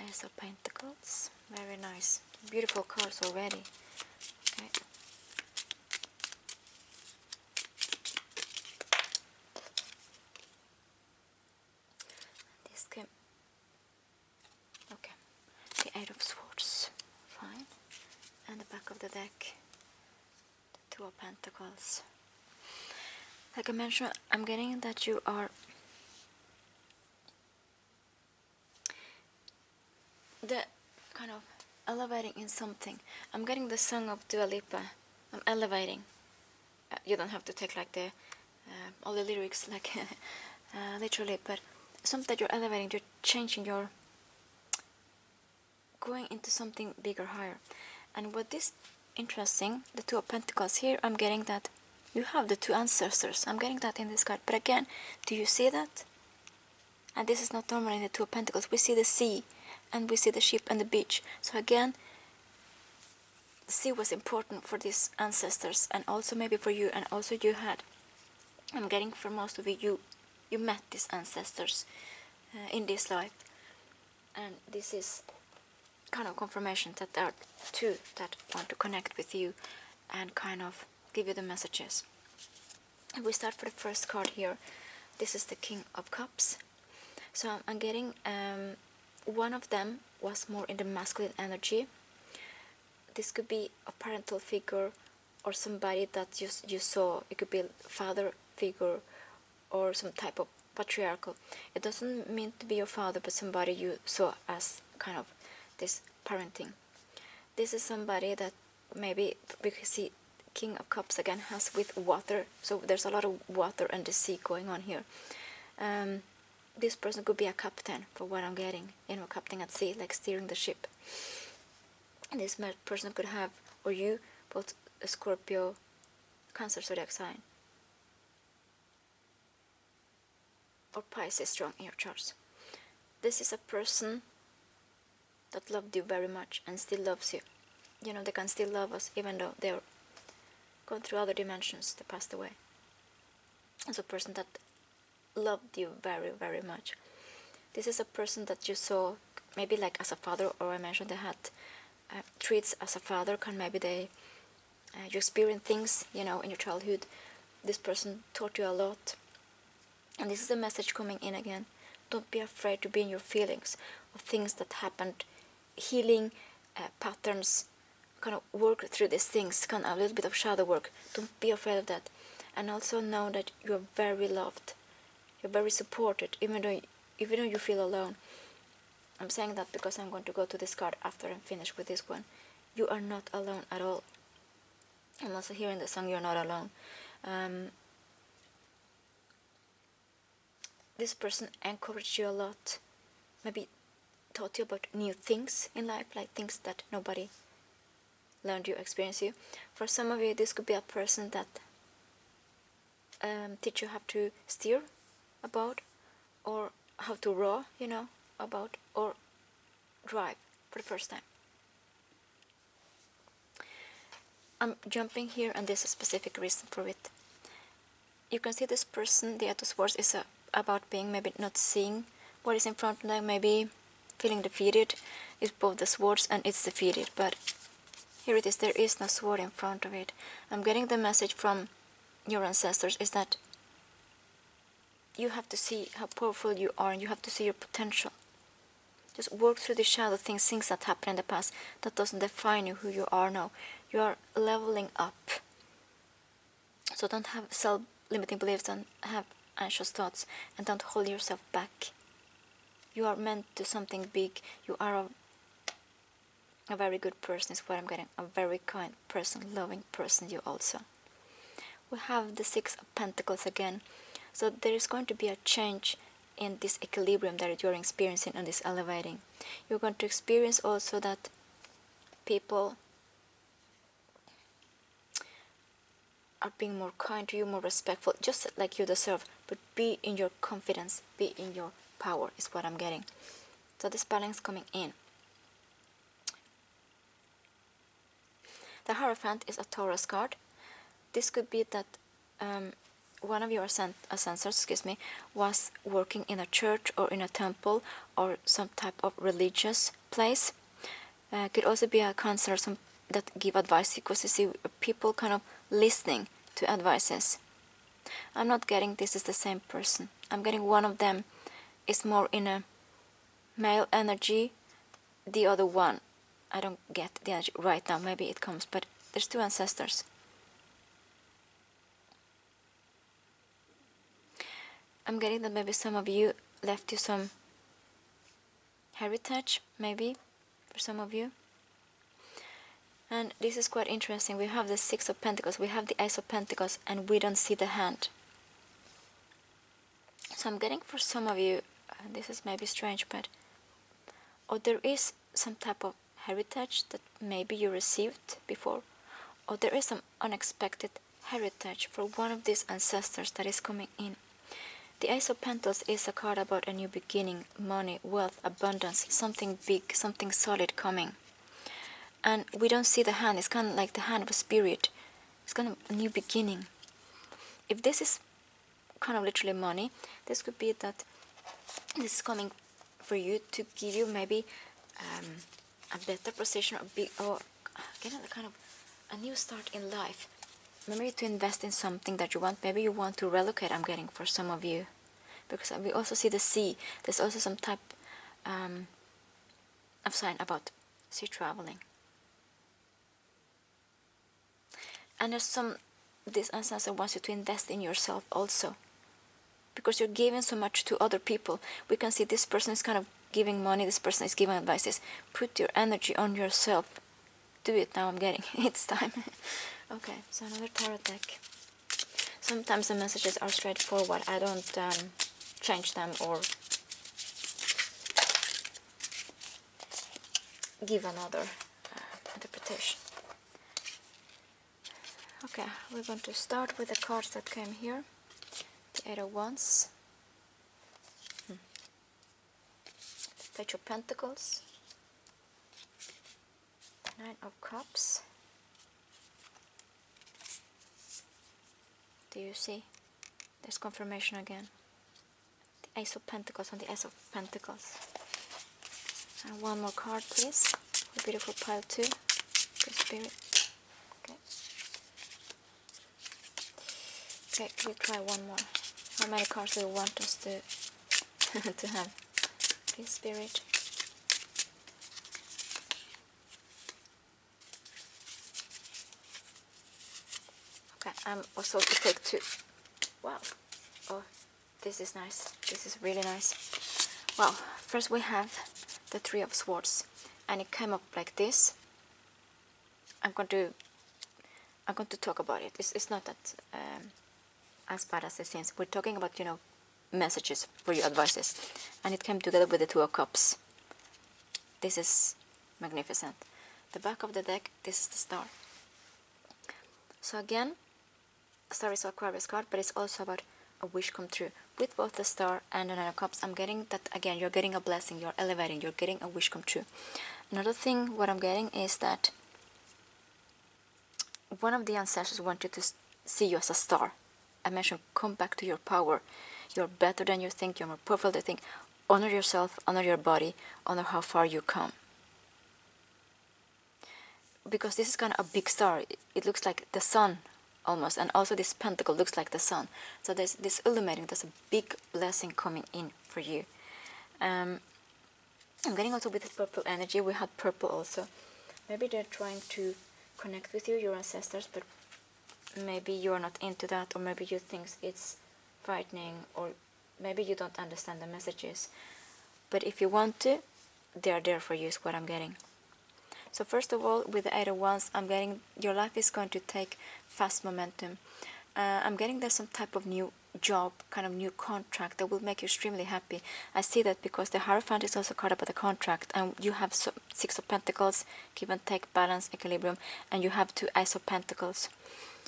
Ace of Pentacles. Very nice. Beautiful cards already. Okay. This came. Okay. The 8 of Swords. Fine. And the back of the deck. The 2 of Pentacles. Like I mentioned, I'm getting that you are the kind of elevating in something. I'm getting the song of Dua Lipa. I'm elevating. You don't have to take like the all the lyrics like literally, but something that you're elevating, you're changing, you're going into something bigger, higher. And what is interesting, the 2 of Pentacles here, I'm getting that you have the 2 ancestors. I'm getting that in this card. But again, do you see that? And this is not normal in the 2 of Pentacles. We see the sea, and we see the ship and the beach. So again, the sea was important for these ancestors, and also maybe for you, and also you had. I'm getting for most of you met these ancestors in this life, and this is kind of confirmation that there are 2 that want to connect with you and kind of give you the messages. And we start for the first card here. This is the King of Cups. So I'm getting one of them was more in the masculine energy. This could be a parental figure or somebody that you saw. It could be a father figure or some type of patriarchal. It doesn't mean to be your father, but somebody you saw as kind of this parenting. This is somebody that maybe, because see King of Cups again has with water, so there's a lot of water and the sea going on here. This person could be a captain, for what I'm getting, captain at sea, like steering the ship. This person could have, or you, both a Scorpio, Cancer zodiac sign, or Pisces strong in your charts. This is a person that loved you very much and still loves you. They can still love us even though they're gone through other dimensions, they passed away. It's a person that loved you very, very much. This is a person that you saw maybe like as a father, or I mentioned they had traits as a father. Can maybe you experience things in your childhood. This person taught you a lot, and this is a message coming in again. Don't be afraid to be in your feelings of things that happened. Healing patterns, kind of work through these things, kind of a little bit of shadow work. Don't be afraid of that, and also know that you're very loved. You're very supported, even though you feel alone. I'm saying that because I'm going to go to this card after I'm finished with this one. You are not alone at all. I'm also hearing the song You're Not Alone. This person encouraged you a lot. Maybe taught you about new things in life, like things that nobody learned you, experienced you. For some of you, this could be a person that teach you how to steer about, or how to row, about, or drive for the first time. I'm jumping here, and there's a specific reason for it. You can see this person, the 8 of Swords, is about being maybe not seeing what is in front of them, maybe feeling defeated. It's both the swords and it's defeated, but here it is, there is no sword in front of it. I'm getting the message from your ancestors is that you have to see how powerful you are, and you have to see your potential. Just work through the shadow things that happened in the past. That doesn't define you, who you are now. You are leveling up. So don't have self-limiting beliefs, and have anxious thoughts, and don't hold yourself back. You are meant to something big. You are a very good person, is what I'm getting. A very kind person, loving person, you also. We have the 6 of Pentacles again. So there is going to be a change in this equilibrium that you're experiencing and this elevating. You're going to experience also that people are being more kind to you, more respectful, just like you deserve. But be in your confidence, be in your power, is what I'm getting. So this balance coming in. The Hierophant is a Taurus card. This could be that one of your ancestors, was working in a church or in a temple or some type of religious place. Could also be a counselor that give advice, because you see people kind of listening to advices. I'm not getting this is the same person. I'm getting one of them is more in a male energy. The other one, I don't get the energy right now. Maybe it comes, but there's two ancestors. I'm getting that maybe some of you left you some heritage, maybe, for some of you. And this is quite interesting. We have the Six of Pentacles, we have the Ace of Pentacles, and we don't see the hand. So I'm getting for some of you, this is maybe strange, but or there is some type of heritage that maybe you received before, or there is some unexpected heritage for one of these ancestors that is coming in. The Ace of Pentacles is a card about a new beginning, money, wealth, abundance, something big, something solid coming. And we don't see the hand. It's kind of like the hand of a spirit. It's kind of a new beginning. If this is kind of literally money, this could be that this is coming for you to give you maybe a better position, or kind of a new start in life. Maybe to invest in something that you want. Maybe you want to relocate, I'm getting for some of you. Because we also see the sea. There's also some type of sign about sea traveling. And there's this ancestor wants you to invest in yourself also. Because you're giving so much to other people. We can see this person is kind of giving money, this person is giving advices. Put your energy on yourself. Do it now, I'm getting it's time. Okay, so another tarot deck. Sometimes the messages are straightforward. I don't change them or give another interpretation. Okay, we're going to start with the cards that came here. The Eight of Wands, Page of Pentacles, Nine of Cups. Do you see? There's confirmation again. The Ace of Pentacles and the Ace of Pentacles. And one more card, please. A beautiful pile too. Good spirit. Okay. Okay, we'll try one more. How many cards do you want us to to have? Please, spirit. Okay, I'm also to take two. Wow. Oh, this is nice. This is really nice. Well, first we have the Three of Swords, and it came up like this. I'm going to talk about it. It's not that as bad as it seems. We're talking about, messages for your advices, and it came together with the Two of Cups. This is magnificent. The back of the deck, this is the Star. So again, Star is an Aquarius card, but it's also about a wish come true. With both the Star and the Nine of Cups, I'm getting that again, you're getting a blessing, you're elevating, you're getting a wish come true. Another thing, what I'm getting is that one of the ancestors want you to see you as a star. I mentioned, come back to your power. You're better than you think, you're more powerful than you think. Honor yourself, honor your body, honor how far you come. Because this is kind of a big star. It looks like the sun almost, and also this pentacle looks like the sun. So there's this illuminating, there's a big blessing coming in for you. I'm getting also with this purple energy. We had purple also. Maybe they're trying to connect with you, your ancestors, but maybe you're not into that, or maybe you think it's frightening, or maybe you don't understand the messages. But if you want to, they are there for you, is what I'm getting. So first of all, with the Eight of Wands, I'm getting your life is going to take fast momentum. I'm getting there's some type of new job, kind of new contract that will make you extremely happy. I see that because the Hierophant is also caught up with the contract, and you have Six of Pentacles, give and take, balance, equilibrium, and you have two Ace of Pentacles,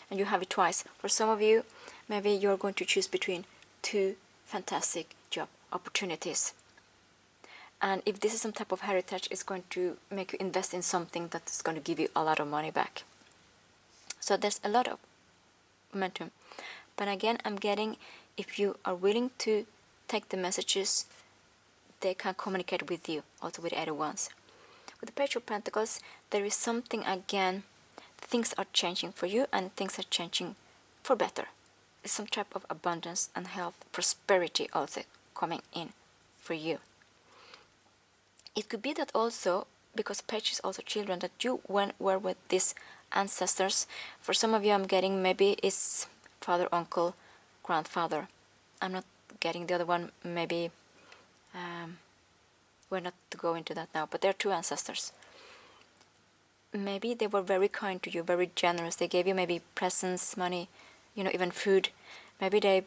and you have it twice. For some of you, maybe you're going to choose between two fantastic job opportunities. And if this is some type of heritage, it's going to make you invest in something that's going to give you a lot of money back. So there's a lot of momentum. But again, I'm getting, if you are willing to take the messages, they can communicate with you, also with other ones. With the Page of Pentacles, there is something again, things are changing for you and things are changing for better. There's some type of abundance and health, prosperity also coming in for you. It could be that also, because Page is also children, that you were with these ancestors. For some of you, I'm getting maybe it's father, uncle, grandfather. I'm not getting the other one, maybe we're not to go into that now, but there are two ancestors. Maybe they were very kind to you, very generous. They gave you maybe presents, money, even food. Maybe they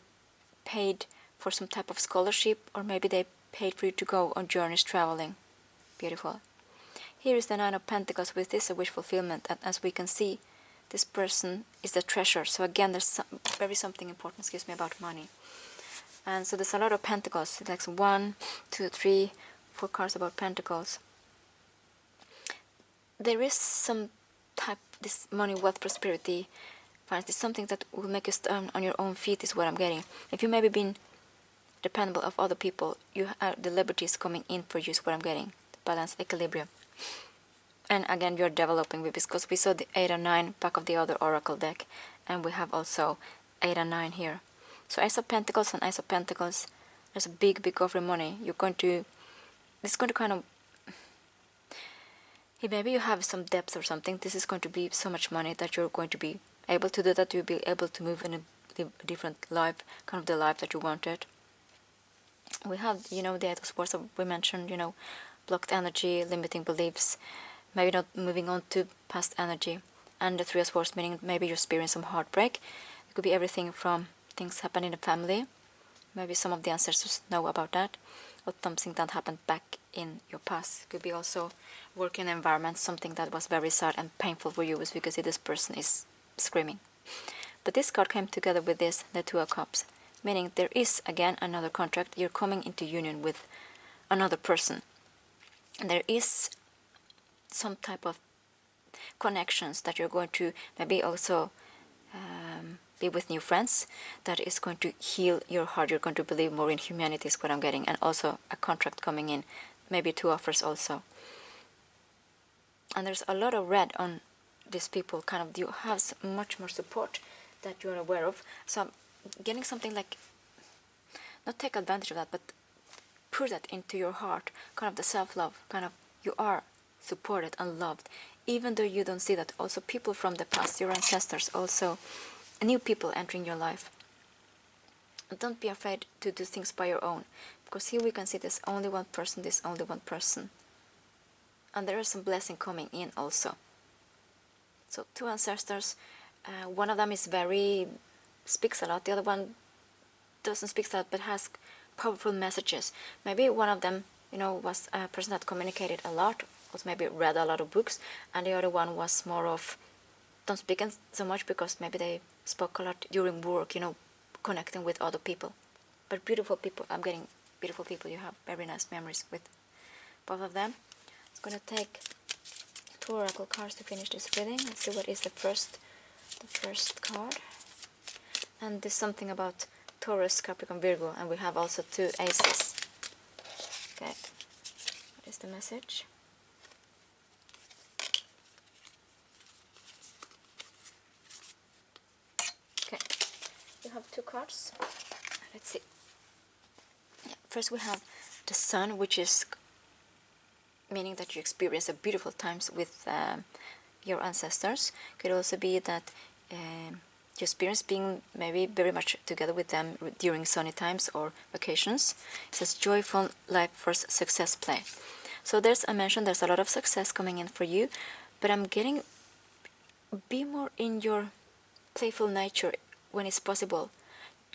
paid for some type of scholarship, or maybe they paid for you to go on journeys traveling. Beautiful. Here is the Nine of Pentacles with this, a wish fulfillment, and as we can see, this person is the treasure. So again, there's something important, excuse me, about money. And so there's a lot of pentacles, like 1, 2, 3, 4 cards about pentacles. There is some type, this money, wealth, prosperity, finance, is something that will make you stand on your own feet, is what I'm getting. If you maybe been dependable of other people, you have the liberties coming in for you, is what I'm getting. Balance, equilibrium. And again, you're developing, because we saw the 8 and 9 back of the other oracle deck, and we have also 8 and 9 here. So Ace of Pentacles and Ace of Pentacles, there's a big offering money. This is going to kind of, maybe you have some debts or something. This is going to be so much money that you're going to be able to do that. You'll be able to move in a different life, kind of the life that you wanted. We have, the Eight of Swords we mentioned, blocked energy, limiting beliefs, maybe not moving on to past energy. And the Three of Swords, meaning maybe you experience some heartbreak. It could be everything from things happen in the family. Maybe some of the ancestors know about that. Or something that happened back in your past. It could be also working environment, something that was very sad and painful for you, because you can see this person is screaming. But this card came together with this, the Two of Cups, meaning there is again another contract. You're coming into union with another person. And there is some type of connections that you're going to maybe also be with new friends that is going to heal your heart. You're going to believe more in humanity, is what I'm getting. And also a contract coming in, maybe 2 offers also. And there's a lot of red on these people, kind of, you have much more support that you're aware of. So I'm getting something like, not take advantage of that, but put that into your heart, kind of the self-love, kind of, you are supported and loved, even though you don't see that. Also people from the past, your ancestors, also new people entering your life. And don't be afraid to do things by your own, because here we can see there's only one person, and there is some blessing coming in also. So 2 ancestors, one of them is speaks a lot, the other one doesn't speak a lot but has powerful messages. Maybe one of them, was a person that communicated a lot, or maybe read a lot of books, and the other one was more of don't speak so much, because maybe they spoke a lot during work, connecting with other people. But beautiful people, I'm getting beautiful people. You have very nice memories with both of them. I'm going to take 2 oracle cards to finish this reading. Let's see what is the first card. And there's something about Taurus, Capricorn, Virgo, and we have also 2 aces. Okay, what is the message? Okay, you have 2 cards. Let's see. Yeah, first we have the Sun, which is meaning that you experience a beautiful times with your ancestors. Could also be that you experience being maybe very much together with them during sunny times or vacations. It says joyful life force success play. So I mentioned there's a lot of success coming in for you, but I'm getting, be more in your playful nature when it's possible.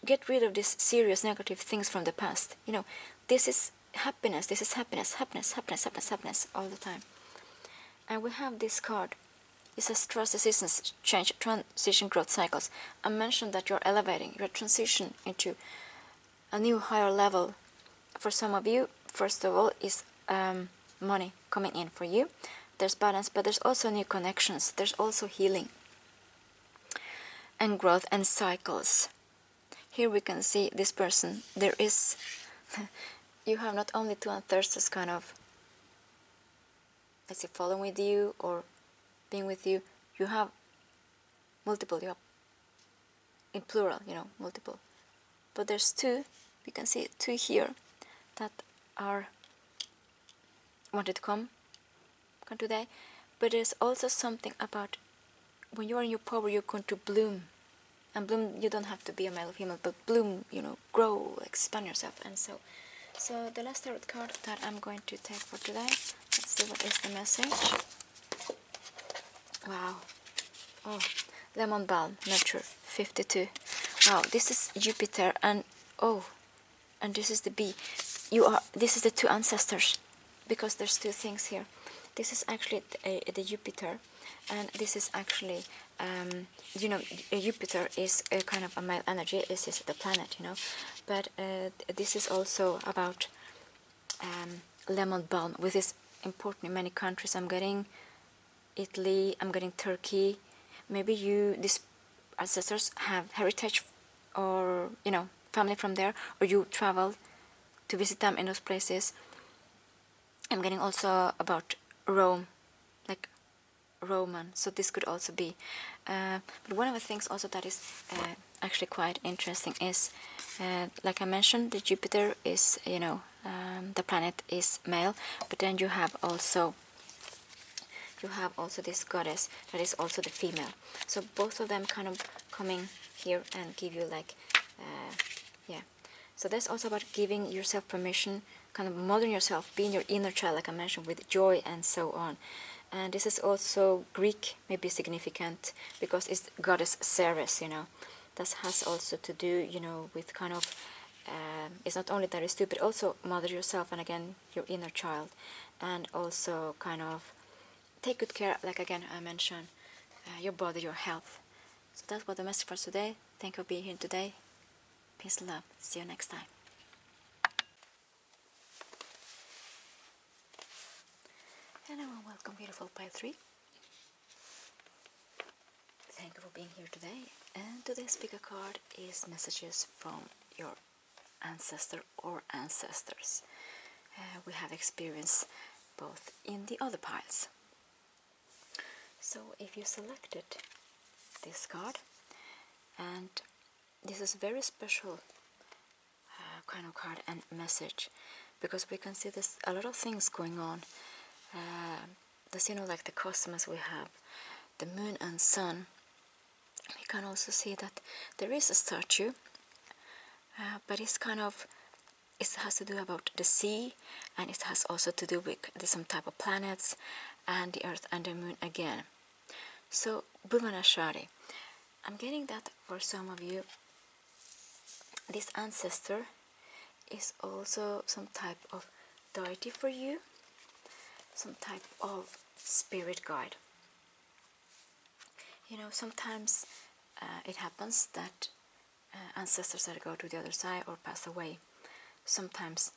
Get rid of these serious negative things from the past. This is happiness, happiness all the time. And we have this card. It says trust, decisions, change, transition, growth cycles. I mentioned that you're elevating, you're transitioning into a new higher level. For some of you, first of all, is money coming in for you. There's balance, but there's also new connections. There's also healing. and growth and cycles. Here we can see this person. There is, you have not only two ancestors kind of, let's say, following with you or being with you. You have multiple, you have, in plural, multiple. But there's two, we can see two here that are wanted to come today. But there's also something about when you are in your power, you're going to bloom. And bloom, you don't have to be a male or female, but bloom, grow, expand yourself. And so the last tarot card that I'm going to take for today, let's see what is the message. Wow. Oh, lemon balm, nurture, 52. Wow, this is Jupiter, and and this is the bee. This is the two ancestors, because there's two things here. This is actually the Jupiter, and this is actually, Jupiter is a kind of a male energy. This is the planet, but this is also about lemon balm, which is important in many countries. I'm getting Italy, I'm getting Turkey. Maybe these ancestors have heritage or, family from there, or you travel to visit them in those places. I'm getting also about Rome, like Roman, so this could also be. But one of the things also that is actually quite interesting is, like I mentioned, the Jupiter is, the planet is male, but then you have also this goddess that is also the female. So both of them kind of coming here and give you like, yeah. So that's also about giving yourself permission, kind of modern yourself, being your inner child, like I mentioned, with joy and so on. And this is also Greek, maybe significant, because it's goddess Ceres, That has also to do, with kind of, it's not only that it's stupid, also mother yourself, and again, your inner child. And also kind of take good care, like again, I mentioned, your body, your health. So that's what the message for today. Thank you for being here today. Peace and love. See you next time. Hello and welcome, beautiful pile 3. Thank you for being here today. And today's speaker card is messages from your ancestor or ancestors. We have experienced both in the other piles. So if you selected this card, and this is very special kind of card and message, because we can see there's a lot of things going on. There's, like the cosmos we have, the moon and sun. We can also see that there is a statue, but it's kind of, it has to do about the sea, and it has also to do with some type of planets and the earth and the moon again. So Bhuvaneshvari, I'm getting that for some of you, this ancestor is also some type of deity for you, some type of spirit guide. Sometimes it happens that ancestors that go to the other side or pass away, sometimes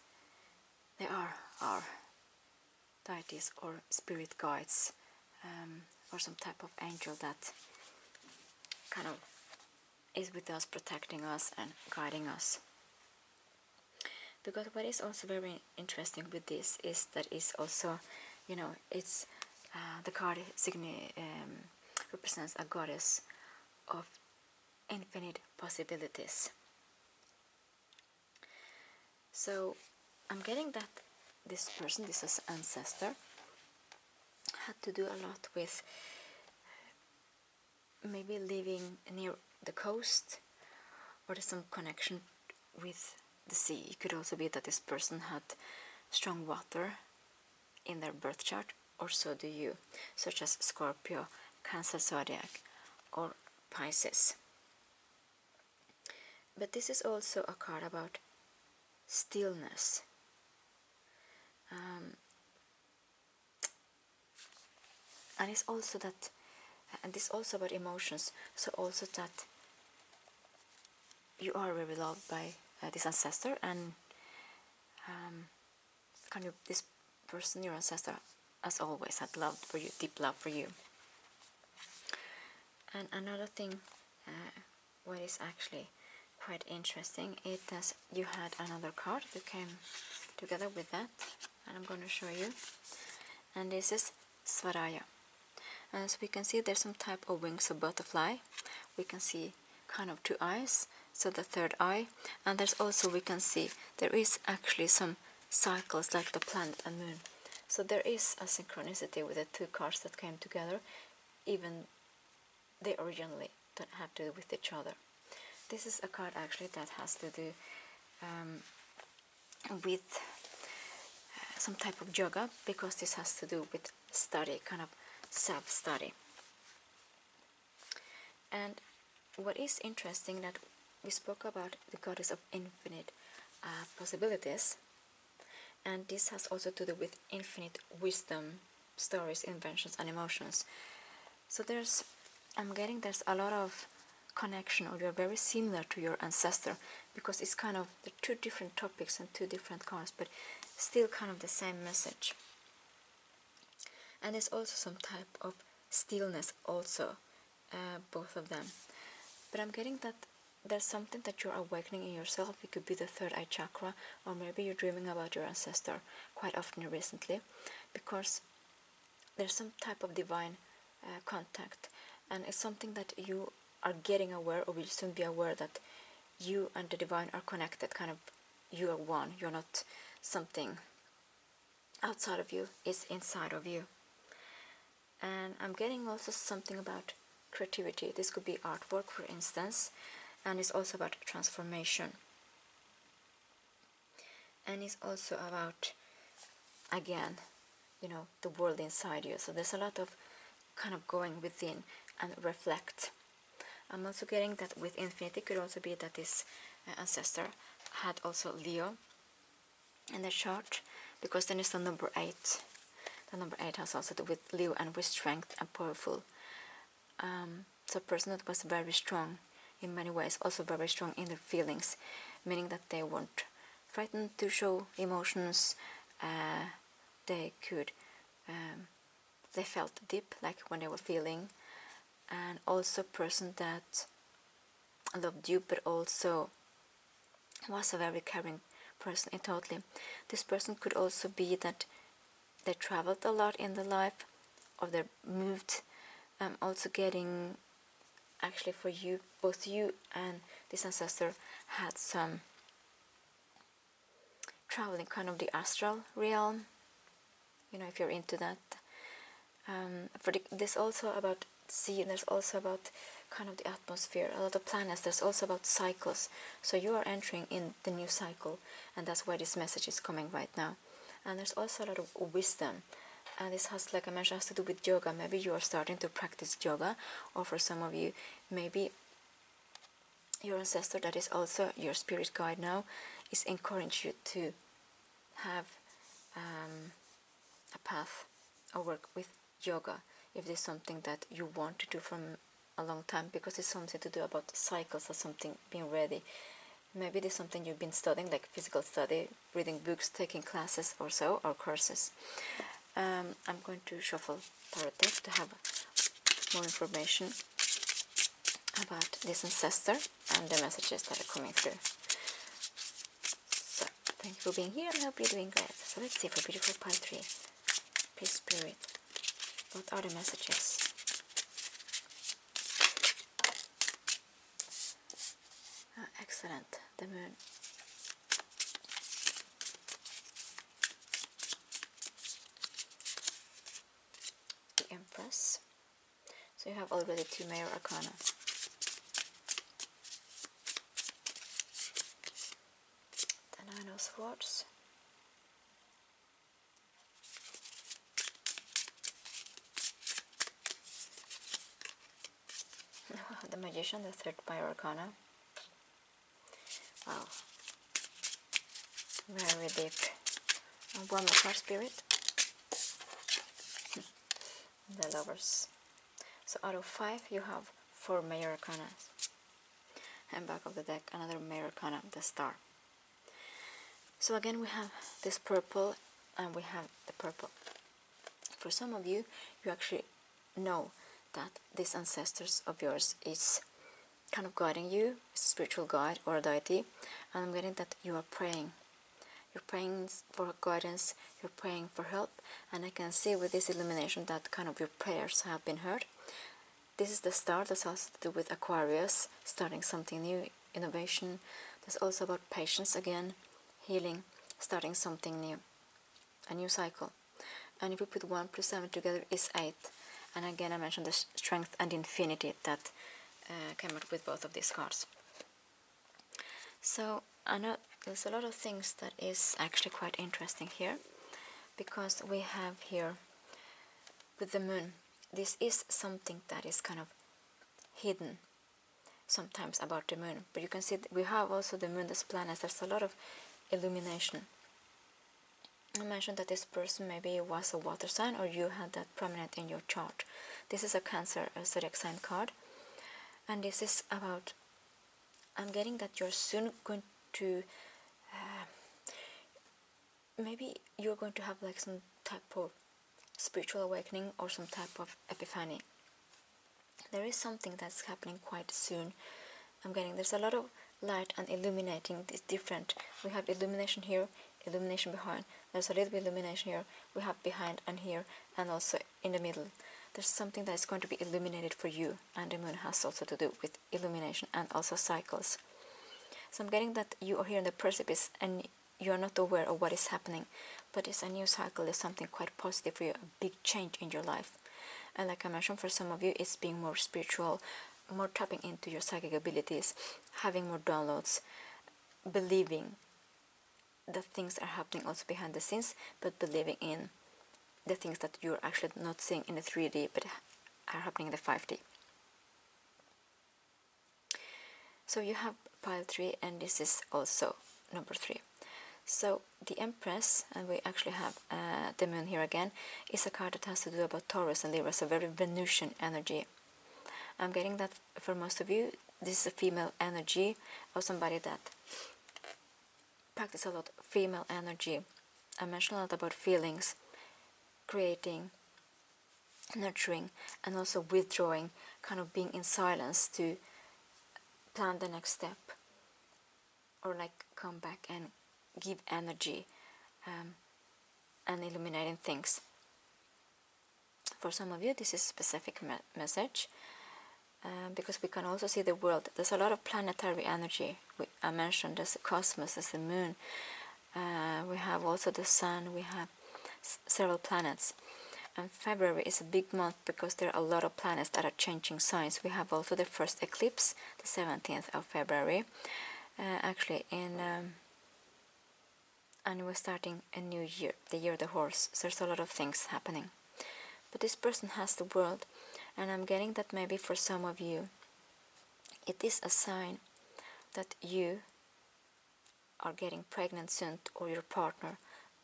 they are our deities or spirit guides, or some type of angel that kind of is with us, protecting us and guiding us. Because what is also very interesting with this is that it's also, it's the card represents a goddess of infinite possibilities. So I'm getting that this person, this is ancestor, had to do a lot with maybe living near the coast, or there's some connection with the sea. It could also be that this person had strong water in their birth chart, or so do you, such as Scorpio, Cancer zodiac, or Pisces. But this is also a card about stillness. And it's also that, and this also about emotions. So also that you are very loved by this ancestor, and this person, your ancestor, as always, had love for you, deep love for you. And another thing what is actually quite interesting is that you had another card that came together with that, and I'm going to show you. And this is Svaraya. As we can see, there's some type of wings of butterfly. We can see kind of two eyes, so the third eye. And there's also, we can see, there is actually some cycles like the planet and moon. So there is a synchronicity with the two cards that came together, even they originally don't have to do with each other. This is a card actually that has to do with some type of yoga, because this has to do with study, kind of self-study. And what is interesting that we spoke about the goddess of infinite possibilities, and this has also to do with infinite wisdom, stories, inventions, and emotions. So I'm getting there's a lot of connection, or you're very similar to your ancestor, because it's kind of the two different topics and two different cards, but still kind of the same message. And there's also some type of stillness also, both of them. But I'm getting that there's something that you're awakening in yourself. It could be the third eye chakra, or maybe you're dreaming about your ancestor quite often recently, because there's some type of divine contact, and it's something that you are getting aware, or will soon be aware, that you and the divine are connected, kind of you are one, you're not something outside of you, it's inside of you. And I'm getting also something about creativity. This could be artwork, for instance, and it's also about transformation. And it's also about, again, the world inside you. So there's a lot of kind of going within and reflect. I'm also getting that with infinity could also be that this ancestor had also Leo in the chart, because then it's the number 8. The number 8 has also to do with Leo and with strength and powerful. So a person that was very strong in many ways, also very strong in their feelings, meaning that they weren't frightened to show emotions. They could, they felt deep, like when they were feeling, and also a person that loved you, but also was a very caring person in totally. This person could also be that they traveled a lot in their life, or they moved. Also getting, actually for you, both you and this ancestor had some traveling, kind of the astral realm, if you're into that. There's also about sea, there's also about kind of the atmosphere, a lot of planets, there's also about cycles. So you are entering in the new cycle, and that's why this message is coming right now. And there's also a lot of wisdom, and this has, like I mentioned, has to do with yoga. Maybe you are starting to practice yoga, or for some of you, maybe your ancestor, that is also your spirit guide now, is encouraging you to have a path or work with yoga, if there's something that you want to do from a long time, because it's something to do about cycles or something, being ready. Maybe there's something you've been studying, like physical study, reading books, taking classes or so, or courses. I'm going to shuffle tarot deck to have more information about this ancestor and the messages that are coming through. So, thank you for being here, and I hope you're doing great. So let's see for beautiful pile 3. Peace, Spirit. What are the messages? Excellent. The moon. The Empress. So you have already 2 major arcana. The 9 of Swords. The Magician, the 3rd major arcana. Wow. Very deep. And one more card, Spirit. The Lovers. So out of 5 you have 4 major arcana. And back of the deck another major arcana, the Star. So again we have this purple, and we have the purple. For some of you, you actually know that these ancestors of yours is kind of guiding you, it's a spiritual guide or a deity, and I'm getting that you are praying. You're praying for guidance, you're praying for help, and I can see with this illumination that kind of your prayers have been heard. This is the start. That's also to do with Aquarius, starting something new, innovation. There's also about patience again, healing, starting something new, a new cycle. And if we put 1 plus 7 together is 8. And again I mentioned the strength and infinity that came out with both of these cards. So I know there's a lot of things that is actually quite interesting here, because we have here with the moon, this is something that is kind of hidden sometimes about the moon, but you can see we have also the moon, this planet, there's a lot of illumination. I mentioned that this person maybe was a water sign, or you had that prominent in your chart. This is a Cancer zodiac sign card, and this is about, I'm getting that you're soon going to maybe you're going to have like some type of spiritual awakening or some type of epiphany. There is something that's happening quite soon. I'm getting there's a lot of light and illuminating. It's different. We have illumination here, illumination behind. There's a little bit illumination here. We have behind and here, and also in the middle. There's something that is going to be illuminated for you, and the moon has also to do with illumination and also cycles. So I'm getting that you are here in the precipice and you are not aware of what is happening, but it's a new cycle, it's something quite positive for you, a big change in your life. And like I mentioned, for some of you it's being more spiritual, more tapping into your psychic abilities, having more downloads, believing that things are happening also behind the scenes, but believing in the things that you're actually not seeing in the 3D but are happening in the 5D. So you have pile 3, and this is also number 3. So the Empress, and we actually have the moon here again, is a card that has to do about Taurus and Libra, a very Venusian energy. I'm getting that for most of you, this is a female energy, or somebody that practices a lot of female energy. I mentioned a lot about feelings, creating, nurturing, and also withdrawing, kind of being in silence to plan the next step, or like come back and give energy and illuminating things. For some of you this is a specific message, because we can also see the world. There's a lot of planetary energy. I mentioned there's the cosmos, there's the moon, we have also the sun, we have several planets. And February is a big month because there are a lot of planets that are changing signs. We have also the first eclipse, the 17th of February, actually in and we're starting a new year, the year of the horse. So there's a lot of things happening. But this person has the world, and I'm getting that maybe for some of you it is a sign that you are getting pregnant soon, or your partner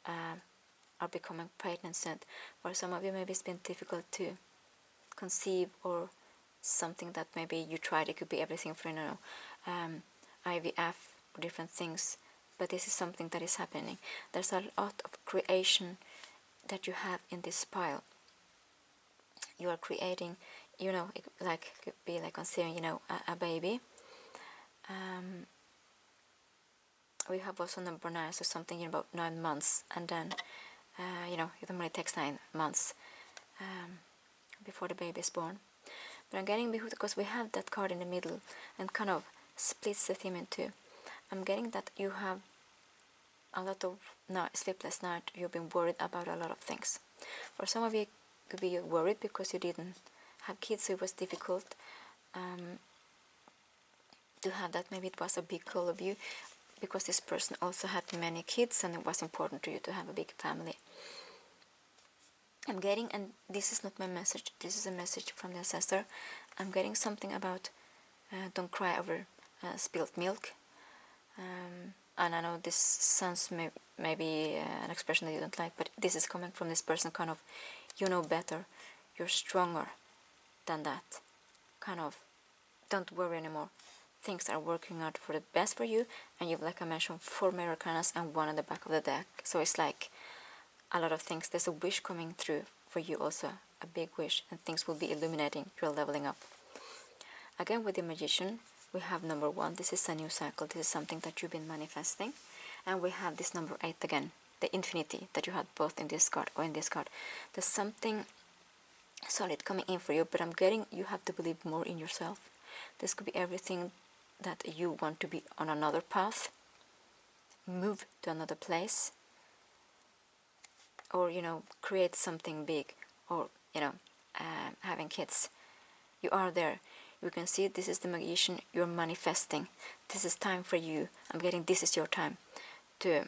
are becoming pregnant soon. For some of you maybe it's been difficult to conceive, or something that maybe you tried. It could be everything from IVF or different things. But this is something that is happening. There's a lot of creation that you have in this pile. You are creating, it could be like conceiving, a baby. We have also number 9, so something about 9 months, and then, it normally takes 9 months before the baby is born. But I'm getting, because we have that card in the middle and kind of splits the theme in two. I'm getting that you have a lot of sleepless night. You've been worried about a lot of things. For some of you, it could be worried because you didn't have kids, so it was difficult to have that. Maybe it was a big goal of you, because this person also had many kids, and it was important to you to have a big family. I'm getting, and this is not my message, this is a message from the ancestor. I'm getting something about don't cry over spilled milk. And I know this sounds maybe an expression that you don't like, but this is coming from this person, kind of, you know better, you're stronger than that, kind of, don't worry anymore. Things are working out for the best for you, and you've, like I mentioned, 4 mirror arcanas and 1 on the back of the deck. So it's like a lot of things. There's a wish coming through for you also, a big wish, and things will be illuminating. You're leveling up. Again with the Magician, we have number 1. This is a new cycle. This is something that you've been manifesting. And we have this number 8 again, the infinity that you had both in this card or in this card. There's something solid coming in for you, but I'm getting you have to believe more in yourself. This could be everything that you want to be on another path, move to another place, or create something big, or having kids. You are there. You can see this is the magician. You're manifesting. This is time for you. I'm getting this is your time to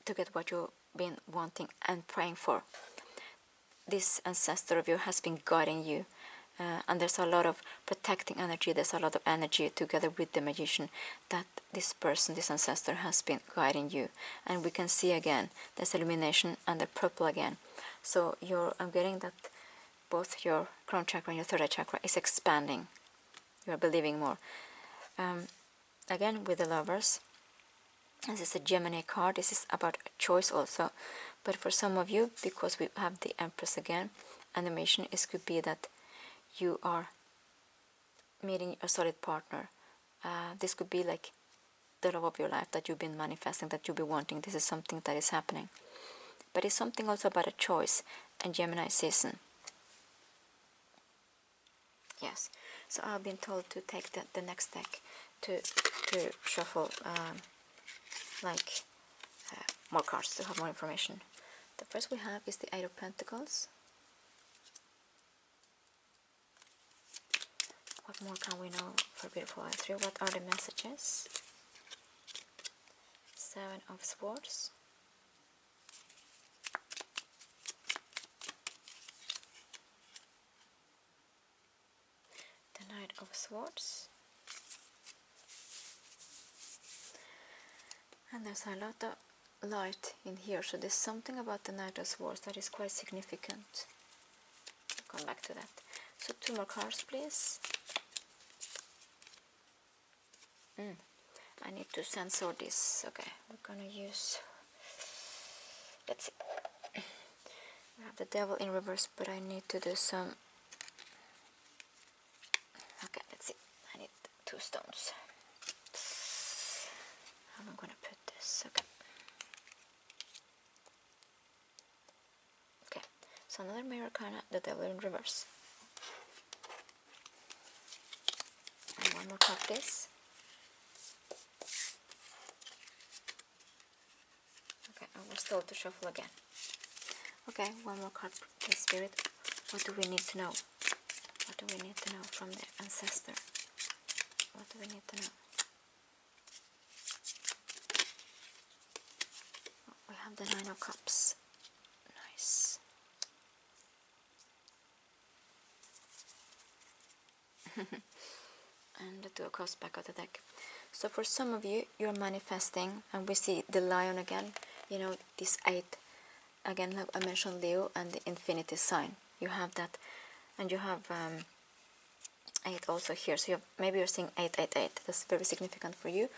get what you've been wanting and praying for. This ancestor of you has been guiding you, and there's a lot of protecting energy. There's a lot of energy together with the magician that this person, this ancestor, has been guiding you. And we can see again there's illumination and the purple again. So I'm getting that both your crown chakra and your third eye chakra is expanding. You are believing more. Again with the Lovers, this is a Gemini card. This is about a choice also, but for some of you, because we have the Empress again, animation, it could be that you are meeting a solid partner. This could be like the love of your life that you've been manifesting, that you've been wanting. This is something that is happening, but it's something also about a choice and Gemini season. Yes, so I've been told to take the next deck to shuffle more cards to have more information. The first we have is the 8 of Pentacles. What more can we know for beautiful eye 3? What are the messages? 7 of Swords. The Knight of Swords. And there's a lot of light in here, so there's something about the Knight of Swords that is quite significant. I'll come back to that. So 2 more cards, please. I need to censor this. Okay, we're gonna use, let's see, we have the Devil in reverse, but I need to do some, okay, let's see, I need 2 stones. How am I gonna put this? Okay, so another mirror card, the Devil in reverse. And 1 more card, please. Okay, I was told to shuffle again. Okay, 1 more card, please, Spirit. What do we need to know? What do we need to know from the ancestor? What do we need to know? We have the 9 of Cups. Nice. And the 2 of Cups back of the deck. So for some of you, you're manifesting, and we see the lion again. This 8 again, like I mentioned, Leo and the infinity sign. You have that, and you have 8 also here. So maybe you're seeing 888. That's very significant for you,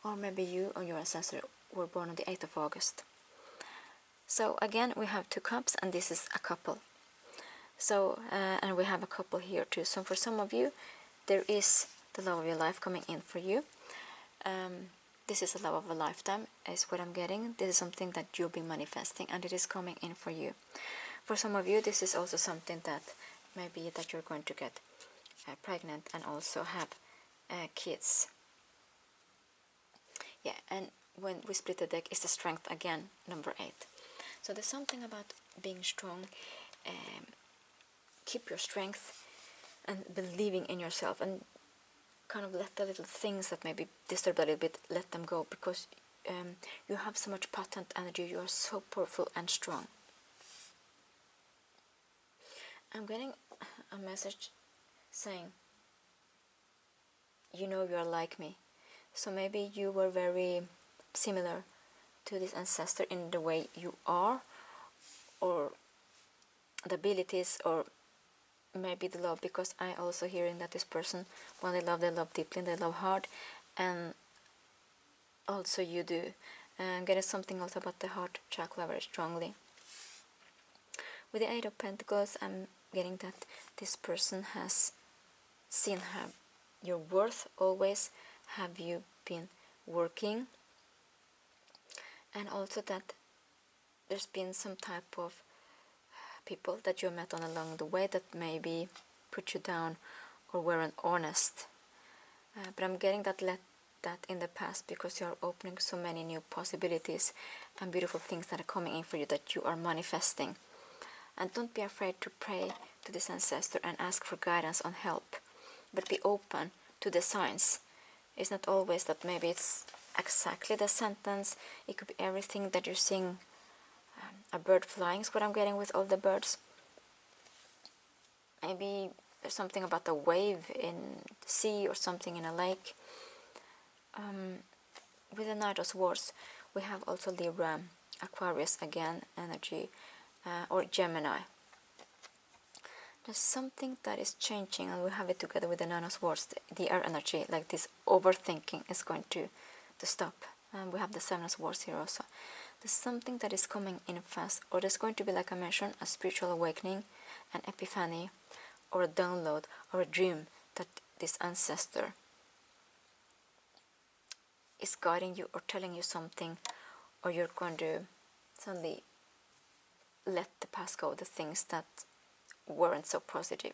or maybe you or your ancestor were born on the 8th of August. So again, we have 2 cups, and this is a couple. So and we have a couple here too. So for some of you, there is the love of your life coming in for you. This is a love of a lifetime, is what I'm getting. This is something that you've been manifesting, and it is coming in for you. For some of you, this is also something that maybe that you're going to get pregnant and also have kids. Yeah, and when we split the deck, it's the strength again, number 8. So there's something about being strong. Keep your strength and believing in yourself, and kind of let the little things that maybe disturb a little bit, let them go, because you have so much potent energy. You are so powerful and strong. I'm getting a message saying, you're like me. So maybe you were very similar to this ancestor in the way you are, or the abilities, or maybe the love, because I also hearing that this person, when they love deeply and they love hard, and also you do. And getting something also about the heart chakra very strongly. With the 8 of Pentacles, I'm getting that this person has seen your worth always? Have you been working? And also that there's been some type of people that you met on along the way that maybe put you down or weren't honest. But I'm getting that let that in the past, because you're opening so many new possibilities and beautiful things that are coming in for you that you are manifesting. And don't be afraid to pray to this ancestor and ask for guidance on help, but be open to the signs. It's not always that maybe it's exactly the sentence. It could be everything that you're seeing. A bird flying is what I'm getting with all the birds. Maybe there's something about a wave in the sea or something in a lake. With the Knight of Swords, we have also Libra, Aquarius again, energy, or Gemini. There's something that is changing, and we have it together with the Nine of Swords, the air energy, like this overthinking is going to stop. And we have the Seven of Swords here also. There's something that is coming in fast, or there's going to be, like I mentioned, a spiritual awakening, an epiphany, or a download, or a dream that this ancestor is guiding you or telling you something, or you're going to suddenly let the past go, the things that weren't so positive.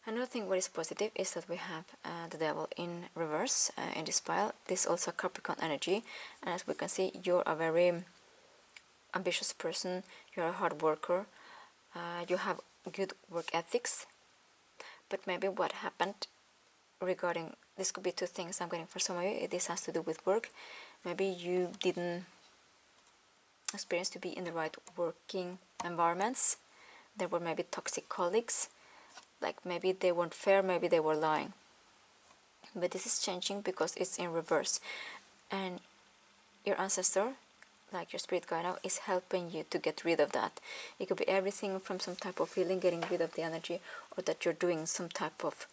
Another thing what is positive is that we have the devil in reverse in this pile. This is also Capricorn energy, and as we can see, you're a very ambitious person, you're a hard worker, you have good work ethics, but maybe what happened regarding, this could be two things I'm getting for some of you. This has to do with work. Maybe you didn't experience to be in the right working environments. There were maybe toxic colleagues, like maybe they weren't fair, maybe they were lying. But this is changing because it's in reverse, and your ancestor, like your spirit guide now, is helping you to get rid of that. It could be everything from some type of healing, getting rid of the energy, or that you're doing some type of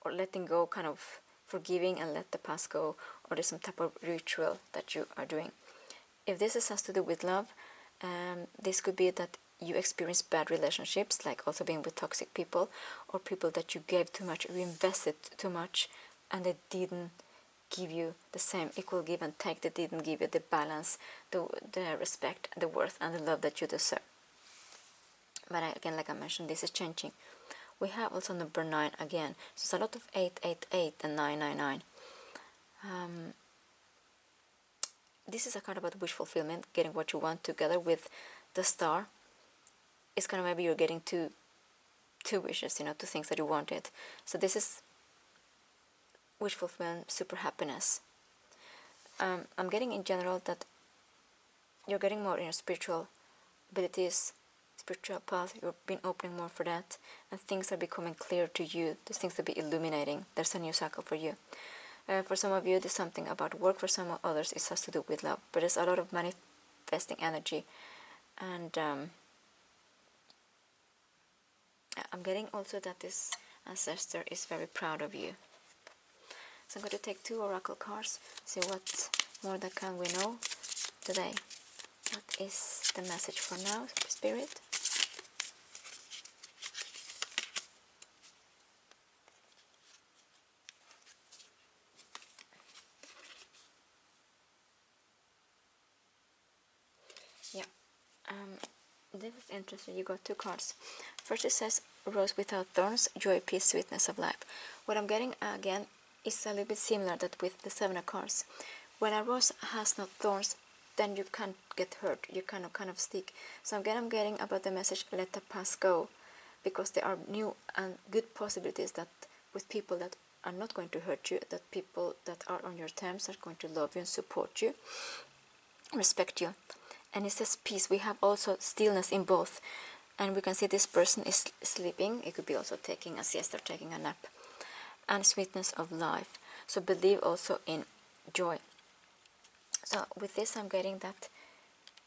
or letting go, kind of forgiving and let the past go, or there's some type of ritual that you are doing. If this has to do with love, this could be that you experience bad relationships, like also being with toxic people, or people that you gave too much, you invested too much, and they didn't give you the same equal give and take. They didn't give you the balance, the respect, the worth, and the love that you deserve. But again, like I mentioned, this is changing. We have also number 9 again, so it's a lot of 888 and 999. This is a card about wish fulfillment, getting what you want together with the star. It's kind of maybe you're getting two wishes, two things that you wanted. So this is wish fulfillment, super happiness. I'm getting in general that you're getting more in your spiritual abilities, spiritual path. You've been opening more for that, and things are becoming clear to you. There's things to be illuminating. There's a new cycle for you. For some of you, there's something about work. For some others, it has to do with love. But there's a lot of manifesting energy, and I'm getting also that this ancestor is very proud of you. So I'm going to take 2 oracle cards, see what more that can we know today. What is the message for now, Spirit? Yeah, this is interesting. You got 2 cards. First it says rose without thorns, joy, peace, sweetness of life. What I'm getting again is a little bit similar that with the 7 of cards. When a rose has no thorns, then you can't get hurt. You kind of stick. So again, I'm getting about the message, let the past go, because there are new and good possibilities that with people that are not going to hurt you, that people that are on your terms are going to love you and support you, respect you. And it says peace. We have also stillness in both, and we can see this person is sleeping. It could be also taking a siesta or taking a nap. And sweetness of life. So believe also in joy. So with this, I'm getting that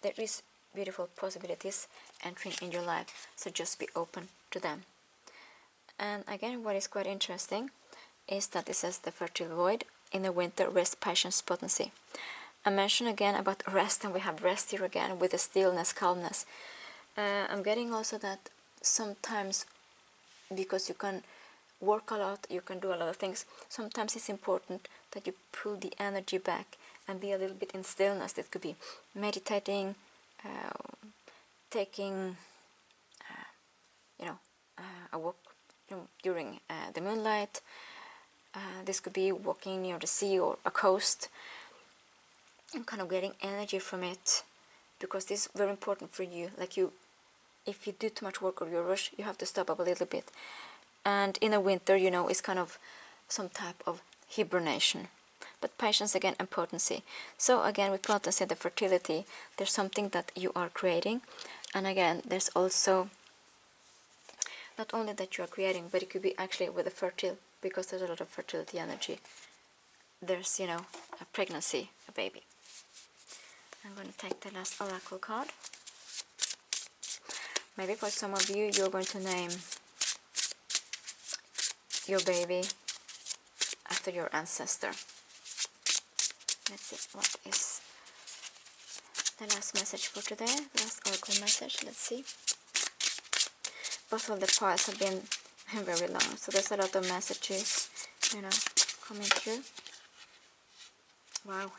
there is beautiful possibilities entering in your life, so just be open to them. And again, what is quite interesting is that it says the fertile void, in the winter, rest, patience, potency. I mentioned again about rest, and we have rest here again with the stillness, calmness. I'm getting also that sometimes, because you can work a lot, you can do a lot of things, sometimes it's important that you pull the energy back and be a little bit in stillness. That could be meditating, taking a walk during the moonlight. This could be walking near the sea or a coast and kind of getting energy from it, because this is very important for you. Like if you do too much work or you rush, you have to stop up a little bit. And in the winter, it's kind of some type of hibernation. But patience again and potency. So again, with potency, the fertility, there's something that you are creating. And again, there's also not only that you are creating, but it could be actually with the fertile, because there's a lot of fertility energy. There's, a pregnancy, a baby. I'm going to take the last oracle card. Maybe for some of you, you're going to name your baby after your ancestor. Let's see, what is the last message for today? Last oracle message, let's see. Both of the piles have been very long, so there's a lot of messages, coming through. Wow.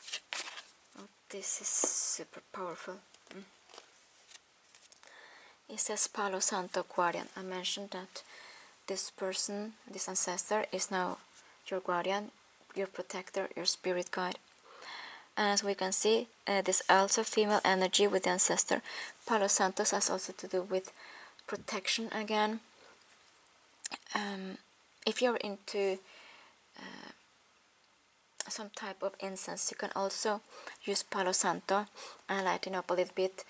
Oh, this is super powerful. It says Palo Santo Guardian. I mentioned that this person, this ancestor, is now your guardian, your protector, your spirit guide. And as we can see, this also female energy with the ancestor. Palo Santo has also to do with protection again. If you're into some type of incense, you can also use Palo Santo and lighten up a little bit.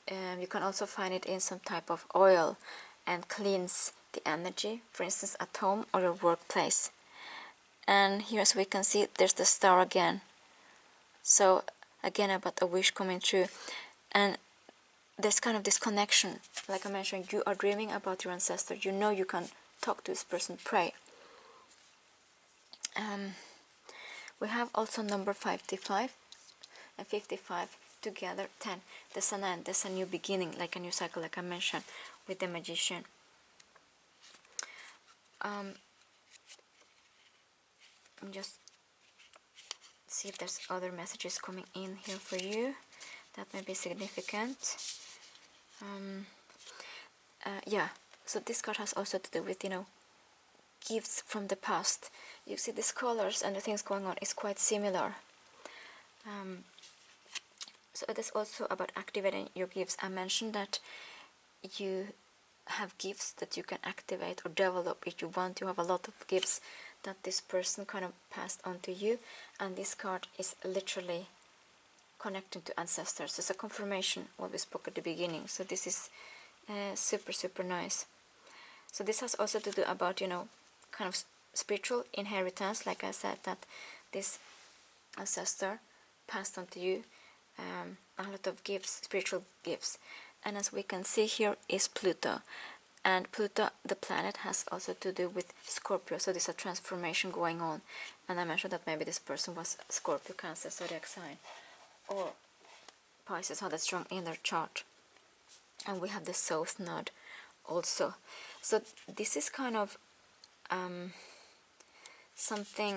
You can also find it in some type of oil and cleanse the energy, for instance at home or your workplace. And here, as we can see, there's the star again. So again, about a wish coming true. And there's kind of this connection. Like I mentioned, you are dreaming about your ancestor. You know you can talk to this person, pray. We have also number 55 and 55 together, 10. There's an end, there's a new beginning, like a new cycle, like I mentioned with the magician. Just see if there's other messages coming in here for you that may be significant. Yeah, so this card has also to do with, gifts from the past. You see these colors and the things going on is quite similar. So it is also about activating your gifts. I mentioned that you have gifts that you can activate or develop if you want. You have a lot of gifts that this person kind of passed on to you, and this card is literally connecting to ancestors. It's a confirmation what we spoke at the beginning. So this is super, super nice. So this has also to do about, kind of spiritual inheritance. Like I said, that this ancestor passed on to you a lot of gifts, spiritual gifts. And as we can see here is Pluto. And Pluto, the planet, has also to do with Scorpio. So there's a transformation going on. And I mentioned that maybe this person was Scorpio, Cancer, zodiac sign, or Pisces had a strong inner chart. And we have the South Node also. So this is kind of something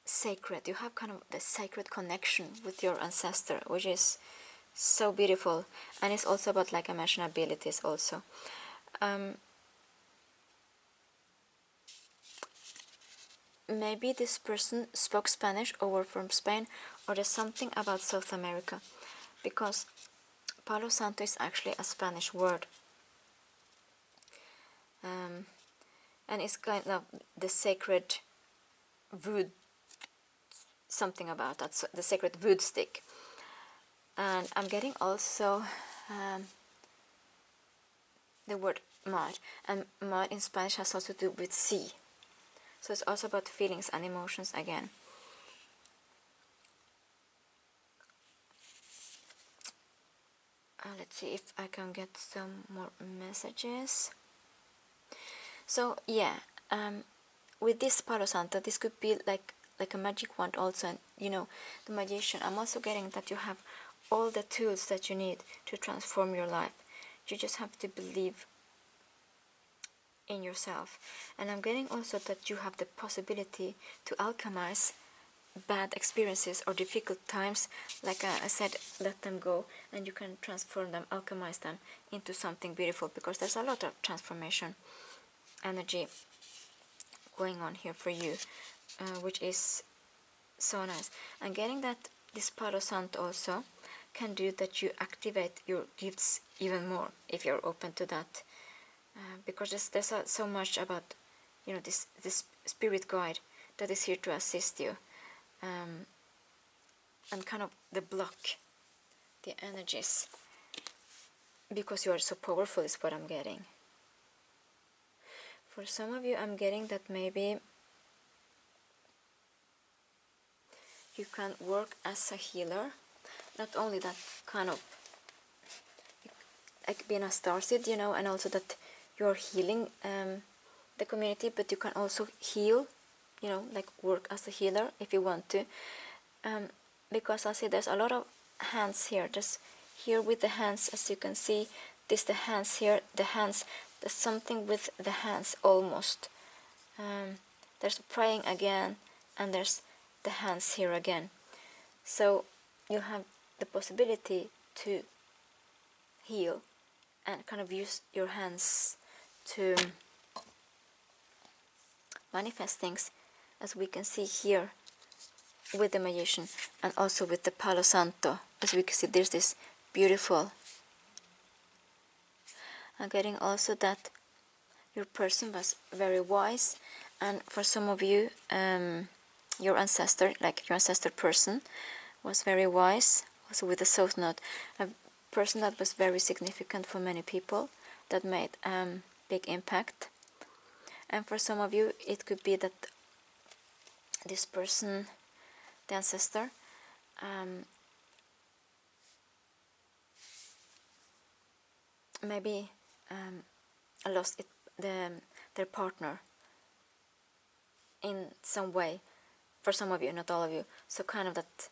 sacred. You have kind of the sacred connection with your ancestor, which is so beautiful. And it's also about, like I mentioned, abilities also. Maybe this person spoke Spanish or were from Spain, or there's something about South America, because Palo Santo is actually a Spanish word. And it's kind of the sacred wood, something about that, so the sacred wood stick. And I'm getting also the word mar, and mar in Spanish has also to do with sea. So it's also about feelings and emotions again. Let's see if I can get some more messages. So yeah, with this Palo Santo, this could be like a magic wand also. And the magician, I'm also getting that you have all the tools that you need to transform your life. You just have to believe in yourself. And I'm getting also that you have the possibility to alchemize bad experiences or difficult times. Like I said, let them go, and you can transform them, alchemize them into something beautiful, because there's a lot of transformation energy going on here for you, which is so nice. I'm getting that this Palo Santo also can do that you activate your gifts even more if you're open to that, because there's so much about, you know, this spirit guide that is here to assist you, and kind of the block the energies, because you are so powerful is what I'm getting. For some of you, I'm getting that maybe you can work as a healer. Not only that, kind of like being a starseed, you know, and also that you're healing the community, but you can also heal, you know, like work as a healer if you want to, because I see there's a lot of hands here, just here with the hands, as you can see, this the hands here, the hands, there's something with the hands almost, there's praying again, and there's the hands here again. So you have the possibility to heal and kind of use your hands to manifest things, as we can see here with the magician, and also with the Palo Santo. As we can see, there's this beautiful. I'm getting also that your person was very wise, and for some of you, your ancestor, like your ancestor person, was very wise, also with the South Node, a person that was very significant for many people, that made big impact. And for some of you, it could be that this person, the ancestor, maybe lost their partner in some way. For some of you, not all of you. So kind of that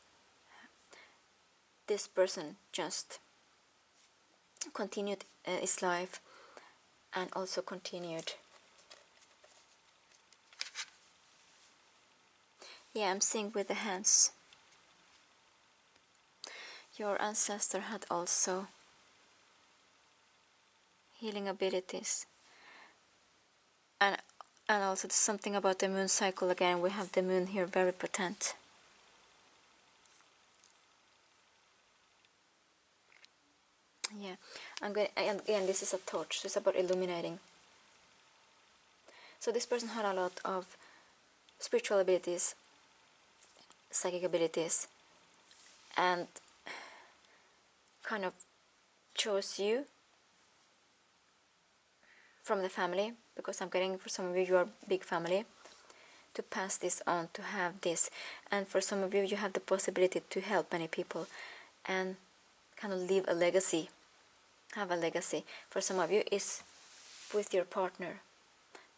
this person just continued his life, and also continued. Yeah, I'm seeing with the hands. Your ancestor had also healing abilities, and also something about the moon cycle again. We have the moon here, very potent. Yeah, I'm going, and again, this is a torch, so it's about illuminating. So this person had a lot of spiritual abilities, psychic abilities, and kind of chose you from the family, because I'm getting for some of you, you are big family, to pass this on, to have this. And for some of you, you have the possibility to help many people and kind of leave a legacy, have a legacy. For some of you, is with your partner.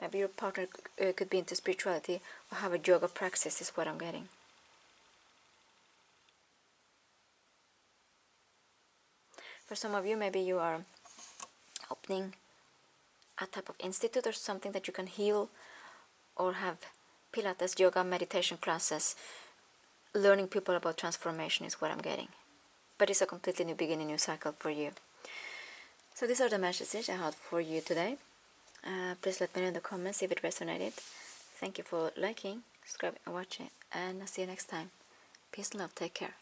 Maybe your partner could be into spirituality or have a yoga praxis, is what I'm getting. For some of you, maybe you are opening a type of institute or something that you can heal, or have Pilates, yoga, meditation classes, learning people about transformation is what I'm getting. But it's a completely new beginning, new cycle for you. So these are the messages I had for you today. Please let me know in the comments if it resonated. Thank you for liking, subscribing and watching, and I'll see you next time. Peace and love, take care.